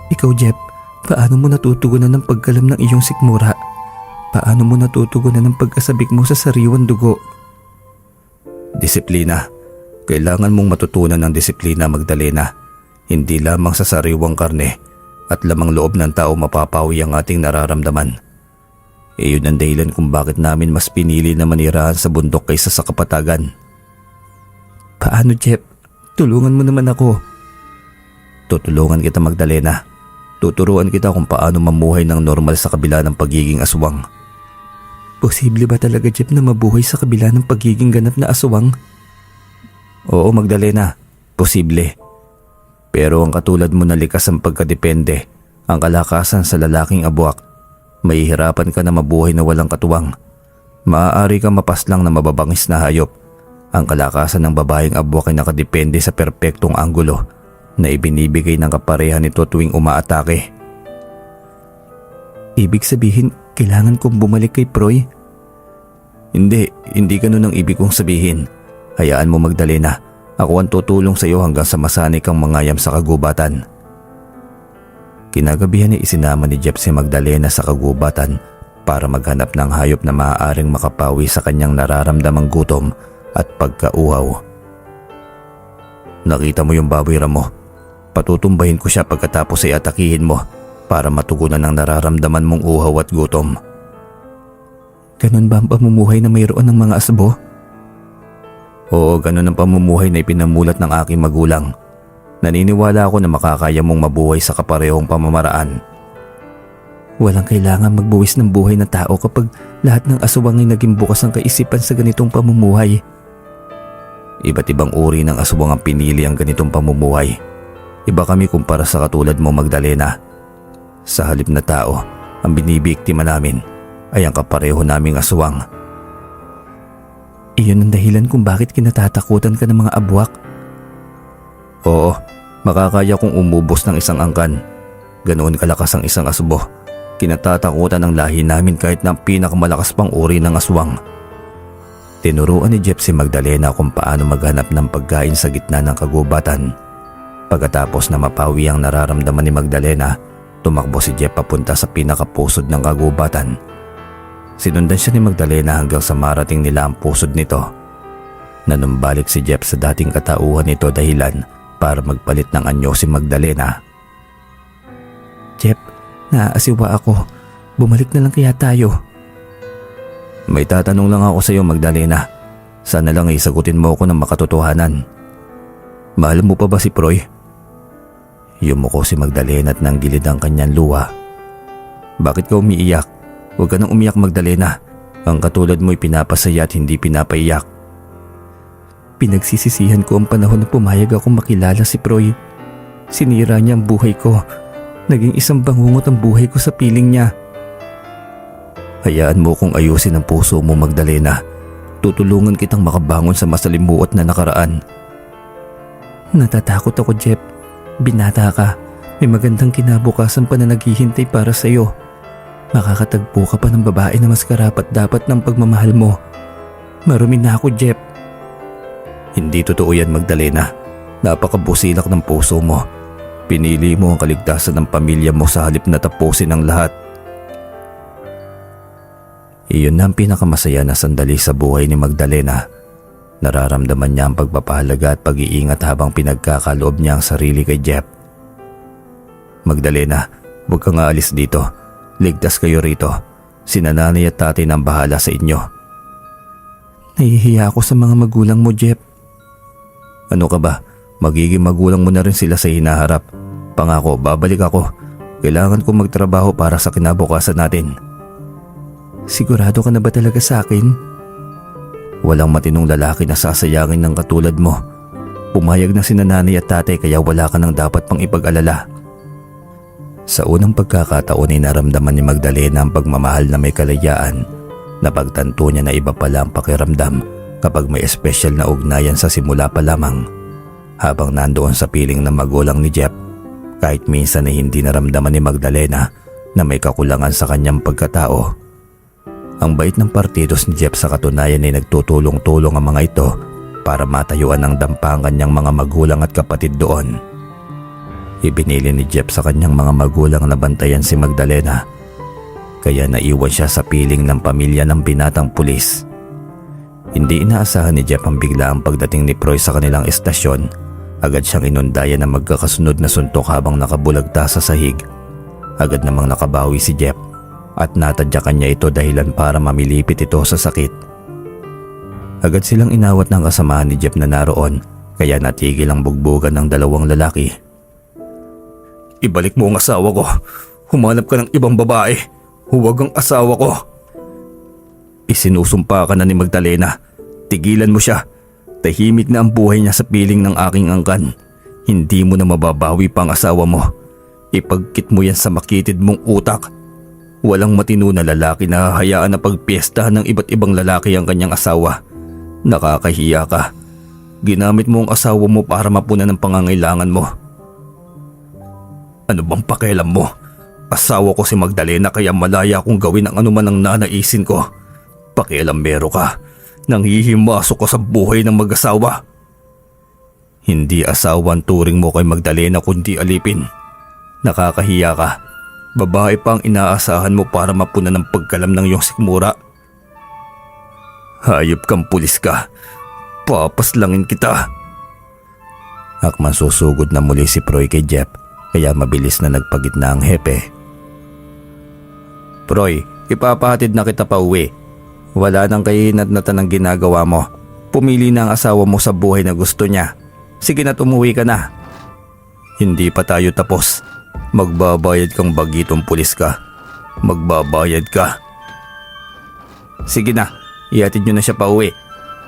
Ikaw, Jeff, paano mo natutugunan ng pagkalam ng iyong sikmura? Paano mo natutugunan ng pagkasabik mo sa sariwang dugo? Disiplina. Kailangan mong matutunan ng disiplina, Magdalena. Hindi lamang sa sariwang karne at lamang loob ng tao mapapawi ang ating nararamdaman. Iyon ang dahilan kung bakit namin mas pinili na manirahan sa bundok kaysa sa kapatagan. Paano, Jeff? Tulungan mo naman ako. Tutulungan kita, Magdalena. Tuturuan kita kung paano mamuhay ng normal sa kabila ng pagiging aswang. Posible ba talaga, Jeff, na mabuhay sa kabila ng pagiging ganap na aswang? Oo, Magdalena. Posible. Pero ang katulad mo na likas ang pagkadepende, ang kalakasan sa lalaking abwak, mahihirapan ka na mabuhay na walang katuwang. Maaari kang mapaslang na mababangis na hayop. Ang kalakasan ng babaeng abwak ay nakadepende sa perpektong anggulo na ibinibigay ng kapareha nito tuwing umaatake. Ibig sabihin, kailangan kong bumalik kay Proy? Hindi ganun ang ibig kong sabihin. Hayaan mo, Magdalena. Ako ang tutulong sa iyo hanggang sa masanay kang mangayam sa kagubatan. Kinagabihan ay isinama ni Jeff si Magdalena sa kagubatan para maghanap ng hayop na maaaring makapawi sa kanyang nararamdamang gutom at pagkauhaw. Nakita mo yung baboy Ramo? Patutumbahin ko siya pagkatapos ay atakihin mo para matugunan ang nararamdaman mong uhaw at gutom. Ganun ba ang pamumuhay na mayroon ng mga asbo? Oo, ganun ang pamumuhay na ipinamulat ng aking magulang. Naniniwala ako na makakaya mong mabuhay sa kaparehong pamamaraan. Walang kailangan magbuwis ng buhay na tao kapag lahat ng aswang ay naging bukas ang kaisipan sa ganitong pamumuhay. Iba't ibang uri ng aswang ang pinili ang ganitong pamumuhay. Iba kami kumpara sa katulad mo, Magdalena. Sa halip na tao, ang binibiktima namin ay ang kapareho naming aswang. Iyon ang dahilan kung bakit kinatatakutan ka ng mga abwak. Oo, makakaya kong umubos ng isang angkan. Ganoon kalakas ang isang asbo. Kinatatakutan ng lahi namin kahit na ang pinakamalakas pang uri ng aswang. Tinuruan ni Jeff si Magdalena kung paano maghanap ng pagkain sa gitna ng kagubatan. Pagkatapos na mapawi ang nararamdaman ni Magdalena, tumakbo si Jeff papunta sa pinakapusod ng kagubatan. Sinundan siya ni Magdalena hanggang sa marating nila ang pusod nito. Nanumbalik si Jeff sa dating katauhan nito dahilan para magpalit ng anyo si Magdalena. Jeff, naaasiwa ako. Bumalik na lang kaya tayo. May tatanong lang ako sa iyo, Magdalena. Sana lang isagutin mo ako ng makatotohanan. Mahal mo pa ba si Proy? Yumuko si Magdalena at nanggilid ang kanyang luha. Bakit ka umiiyak? Huwag ka nang umiyak, Magdalena. Ang katulad mo'y pinapasaya at hindi pinapaiyak. Pinagsisisihan ko ang panahon na pumayag akong makilala si Proy. Sinira niya ang buhay ko. Naging isang bangungot ang buhay ko sa piling niya. Hayaan mo kung ayusin ang puso mo, Magdalena. Tutulungan kitang makabangon sa masalimuot na nakaraan. Natatakot ako, Jeff. Binata ka. May magandang kinabukasan pa na naghihintay para sa iyo. Makakatagpo ka pa ng babae na mas karapat-dapat ng pagmamahal mo. Marumi na ako, Jeff. Hindi totoo yan, Magdalena. Napakabusilak ng puso mo. Pinili mo ang kaligtasan ng pamilya mo sa halip na tapusin ang lahat. Iyon na ang pinakamasaya na sandali sa buhay ni Magdalena. Nararamdaman niya ang pagpapahalaga at pag-iingat habang pinagkakaloob niya ang sarili kay Jeff. Magdalena, huwag kang aalis dito. Ligtas kayo rito. Sina nanay at tatay nang bahala sa inyo. Nahihiya ako sa mga magulang mo, Jeff. Ano ka ba? Magiging magulang mo na rin sila sa hinaharap. Pangako, babalik ako. Kailangan kong magtrabaho para sa kinabukasan natin. Sigurado ka na ba talaga sa akin? Walang matinong lalaki na sasayangin ng katulad mo. Pumayag na sina nanay at tatay kaya wala ka nang dapat pang ipag-alala. Sa unang pagkakataon ay naramdaman ni Magdalena ang pagmamahal na may kalayaan. Napagtanto niya na iba pala ang pakiramdam kapag may espesyal na ugnayan sa simula pa lamang. Habang nandoon sa piling ng magulang ni Jeff, kahit minsan ay hindi naramdaman ni Magdalena na may kakulangan sa kanyang pagkatao. Ang bait ng partidos ni Jeff sa katunayan ay nagtutulong-tulong ang mga ito para matayuan ng dampa ang kanyang mga magulang at kapatid doon. Ibinili ni Jeff sa kanyang mga magulang na bantayan si Magdalena, kaya naiwan siya sa piling ng pamilya ng binatang pulis. Hindi inaasahan ni Jeff ang biglaang pagdating ni Proy sa kanilang estasyon. Agad siyang inundayan ng magkakasunod na suntok habang nakabulagta sa sahig. Agad namang nakabawi si Jeff at natadyakan niya ito dahilan para mamilipit ito sa sakit. Agad silang inawat ng kasamahan ni Jeff na naroon kaya natigil ang bugbugan ng dalawang lalaki. "Ibalik mo ang asawa ko. Humanap ka ng ibang babae. Huwag ang asawa ko." Isinusumpa ka na ni Magdalena. Tigilan mo siya. Tahimik na ang buhay niya sa piling ng aking angkan. Hindi mo na mababawi pa ang asawa mo. Ipagkit mo yan sa makitid mong utak. Walang matino na lalaki na hahayaan na pagpiestahan ng iba't ibang lalaki ang kanyang asawa. Nakakahiya ka. Ginamit mo ang asawa mo para mapunan ang pangangailangan mo. Ano bang pakialam mo? Asawa ko si Magdalena kaya malaya akong gawin ang anuman ang nanaisin ko. Pakialambero ka. Nanghihimasok ka sa buhay ng mag-asawa. Hindi asawa ang turing mo kay Magdalena kundi alipin. Nakakahiya ka. Babae pa ang inaasahan mo para mapunan ang pagkalam ng iyong sikmura. Hayop kang pulis ka. Papaslangin kita. Akman susugod na muli si Proy kay Jeff kaya mabilis na nagpagitna ang hepe. "Proy, ipapahatid na kita pa uwi. Wala nang kahinat-natan ang ginagawa mo. Pumili na ang asawa mo sa buhay na gusto niya. Sige na, umuwi ka na." "Hindi pa tayo tapos. Magbabayad kang bagitong pulis ka. Magbabayad ka." "Sige na. Ihatid nyo na siya pa uwi.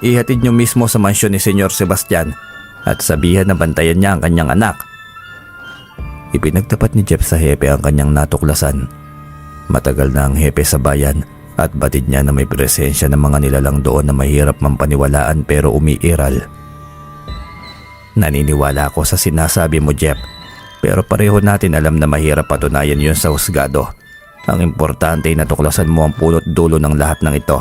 Ihatid nyo mismo sa mansyon ni Senyor Sebastian at sabihan na bantayan niya ang kanyang anak." Ipinagtapat ni Jeff sa hepe ang kanyang natuklasan. Matagal na ang hepe sa bayan at batid niya na may presensya ng mga nilalang doon na mahirap mampaniwalaan pero umiiral. "Naniniwala ako sa sinasabi mo, Jeff, pero pareho natin alam na mahirap patunayan yun sa husgado. Ang importante ay natuklasan mo ang punot dulo ng lahat ng ito.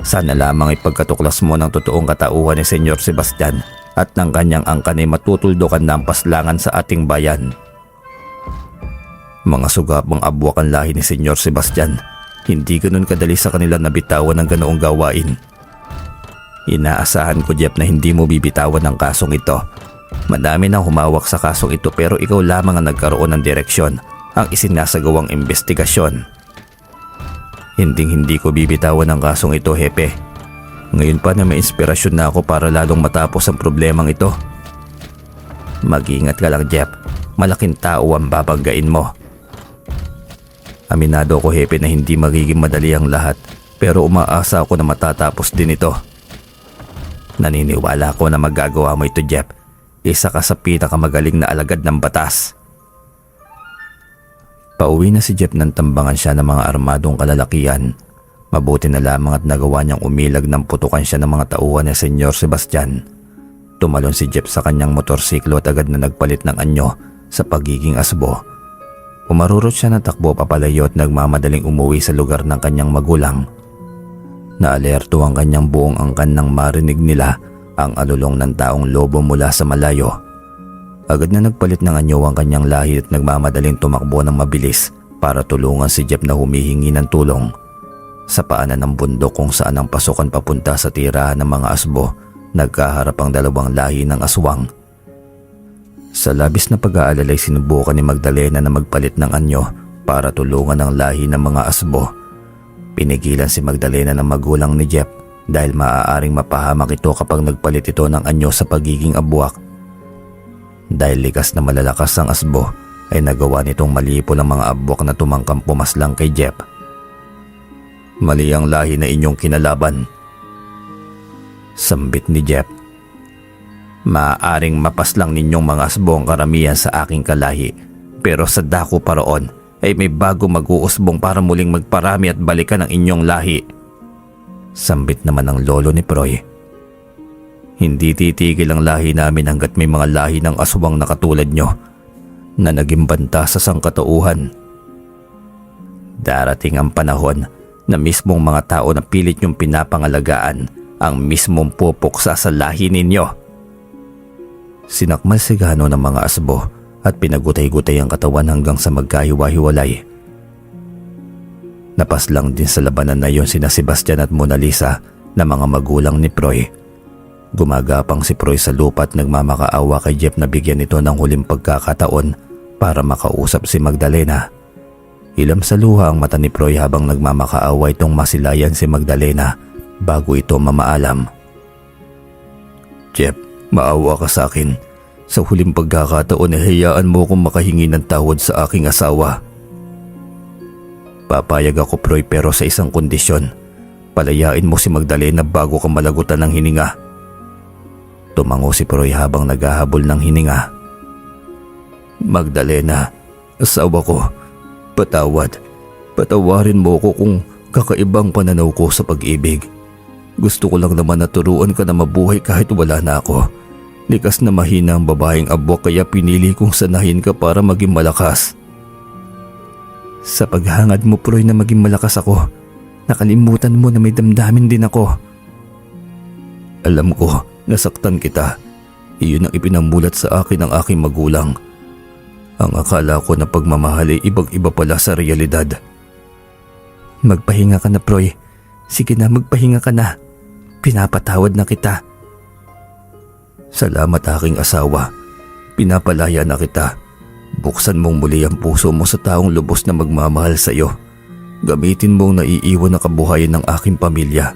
Sana lamang ipagkatuklas mo ng totoong katauhan ni Senyor Sebastian at ng kanyang angkan ay matutuldukan na ang paslangan sa ating bayan." Mga sugapang abwak ang lahi ni Senyor Sebastian. Hindi ganun kadali sa kanila nabitawan ng ganoong gawain. Inaasahan ko, Jeff, na hindi mo bibitawan ang kasong ito. Madami nang humawak sa kasong ito pero ikaw lamang ang nagkaroon ng direksyon, ang isinasagawang investigasyon. Hindi ko bibitawan ang kasong ito, hepe. Ngayon pa na may inspirasyon na ako para lalong matapos ang problemang ito. Mag-ingat ka lang, Jeff. Malaking tao ang babanggain mo. Aminado ko, hepe, na hindi magiging madali ang lahat pero umaasa ako na matatapos din ito. Naniniwala ako na magagawa mo ito, Jeff. Isa ka sa pinakamagaling na alagad ng batas. Pauwi na si Jeff nang tambangan siya ng mga armadong kalalakihan. Mabuti na lamang at nagawa niyang umilag ng putukan siya ng mga tauhan ni Senyor Sebastian. Tumalon si Jeff sa kanyang motorsiklo at agad na nagpalit ng anyo sa pagiging asbo. Umarurot siya ng takbo papalayo at nagmamadaling umuwi sa lugar ng kanyang magulang. Naalerto ang kanyang buong angkan nang marinig nila ang alulong ng taong lobo mula sa malayo. Agad na nagpalit ng anyo ang kanyang lahi at nagmamadaling tumakbo ng mabilis para tulungan si Jeff na humihingi ng tulong. Sa paanan ng bundok kung saan ang pasukan papunta sa tirahan ng mga asbo, nagkaharap ang dalawang lahi ng aswang. Sa labis na pag-aalalay sinubukan ni Magdalena na magpalit ng anyo para tulungan ang lahi ng mga asbo. Pinigilan si Magdalena ng magulang ni Jeff dahil maaaring mapahamak ito kapag nagpalit ito ng anyo sa pagiging abwak. Dahil likas na malalakas ang asbo ay nagawa nitong malipo ng mga abwak na tumangkang pumaslang kay Jeff. "Mali ang lahi na inyong kinalaban," sambit ni Jeff. Maaaring mapaslang ninyong mga asbo ang karamihan sa aking kalahi, pero sa dako pa roon ay may bago mag-uusbong para muling magparami at balikan ang inyong lahi. Sambit naman ng lolo ni Proy. Hindi titigil ang lahi namin hanggat may mga lahi ng aswang na katulad nyo na naging banta sa sangkatauhan. Darating ang panahon na mismong mga tao na pilit nyong pinapangalagaan ang mismong pupuksa sa lahi ninyo. Sinakmal si Gano ng mga asbo at pinagutay-gutay ang katawan hanggang sa magkahiwa-hiwalay. Napaslang din sa labanan na yon sina Sebastian at Mona Lisa na mga magulang ni Proy. Gumagapang si Proy sa lupa at nagmamakaawa kay Jeff na bigyan ito ng huling pagkakataon para makausap si Magdalena. Ilam sa luha ang mata ni Proy habang nagmamakaawa itong masilayan si Magdalena bago ito mamaalam. Jeff, maawa ka sa akin. Sa huling pagkakataon ay hayaan mo akong makahingi ng tawad sa aking asawa. Papayag ako Proy pero sa isang kondisyon. Palayain mo si Magdalena bago ka malagutan ng hininga. Tumango si Proy habang naghahabol ng hininga. Magdalena, asawa ko, patawad. Patawarin mo ko kung kakaibang pananaw ko sa pag-ibig. Gusto ko lang naman na turuan ka na mabuhay kahit wala na ako. Likas na mahina ang babaeng abwak kaya pinili kong sanahin ka para maging malakas. Sa paghangad mo Proy na maging malakas ako, nakalimutan mo na may damdamin din ako. Alam ko, nasaktan kita. Iyon ang ipinamulat sa akin ng aking magulang. Ang akala ko na pagmamahal ay ibang-iba pala sa realidad. Magpahinga ka na Proy. Sige na, magpahinga ka na. Pinapatawad na kita. Salamat aking asawa. Pinapalaya na kita. Buksan mong muli ang puso mo sa taong lubos na magmamahal sa iyo. Gamitin mong naiiwan na kabuhayan ng aking pamilya.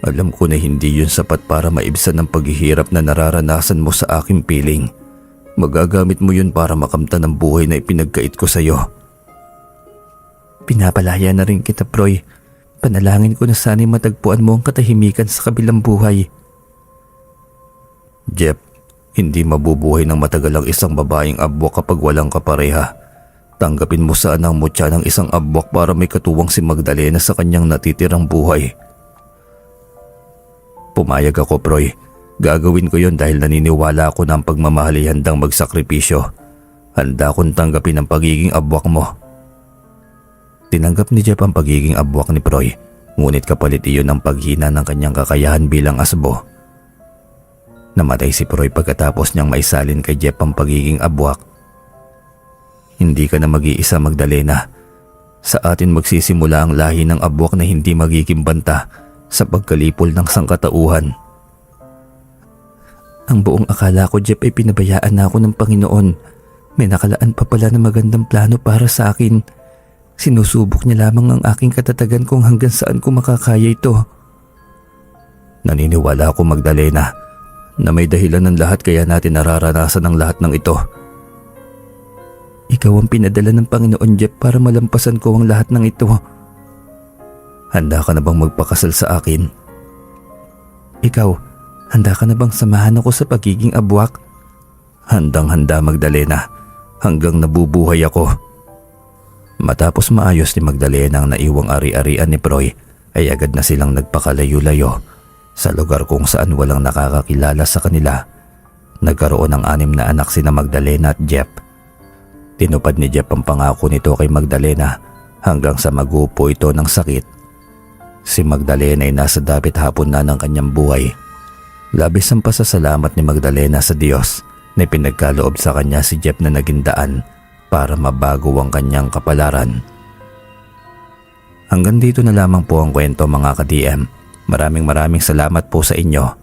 Alam ko na hindi yun sapat para maibsan ang paghihirap na nararanasan mo sa aking piling. Magagamit mo yun para makamtan ang buhay na ipinagkait ko sa iyo. Pinapalaya na rin kita Proy. Panalangin ko na sana'y matagpuan mo ang katahimikan sa kabilang buhay. Jeff, hindi mabubuhay ng matagal ang isang babaeng abwak kapag walang kapareha. Tanggapin mo sana ang mutya ng isang abwak para may katuwang si Magdalena sa kanyang natitirang buhay. Pumayag ako Proy. Gagawin ko yon dahil naniniwala ako na ang pagmamahal ay handang magsakripisyo. Handa akong tanggapin ang pagiging abwak mo. Tinanggap ni Jeff ang pagiging abwak ni Proy, ngunit kapalit iyon ang paghina ng kanyang kakayahan bilang asbo. Namatay si Proy pagkatapos niyang maisalin kay Jeff ang pagiging abwak. Hindi ka na mag-iisa Magdalena. Sa atin magsisimula ang lahi ng abwak na hindi magiging banta sa pagkalipol ng sangkatauhan. Ang buong akala ko Jeff ay pinabayaan na ako ng Panginoon. May nakalaan pa pala na magandang plano para sa akin. Sinusubok niya lamang ang aking katatagan kung hanggang saan ko makakaya ito. Naniniwala ako Magdalena na may dahilan ng lahat kaya natin nararanasan ang lahat ng ito. Ikaw ang pinadala ng Panginoon Jeff para malampasan ko ang lahat ng ito. Handa ka na bang magpakasal sa akin? Ikaw, handa ka na bang samahan ako sa pagiging abwak? Handang-handa Magdalena, hanggang nabubuhay ako. Matapos maayos ni Magdalena ang naiwang ari-arian ni Proy, ay agad na silang nagpakalayo-layo sa lugar kung saan walang nakakakilala sa kanila. Nagkaroon ng 6 na anak sina Magdalena at Jeff. Tinupad ni Jeff ang pangako nito kay Magdalena hanggang sa magupo ito ng sakit. Si Magdalena ay nasa dapit hapon na ng kanyang buhay. Labis ang pasasalamat ni Magdalena sa Diyos na pinagkaloob sa kanya si Jeff na naging daan para mabago ang kanyang kapalaran. Hanggang dito na lamang po ang kwento mga ka-DM. Maraming salamat po sa inyo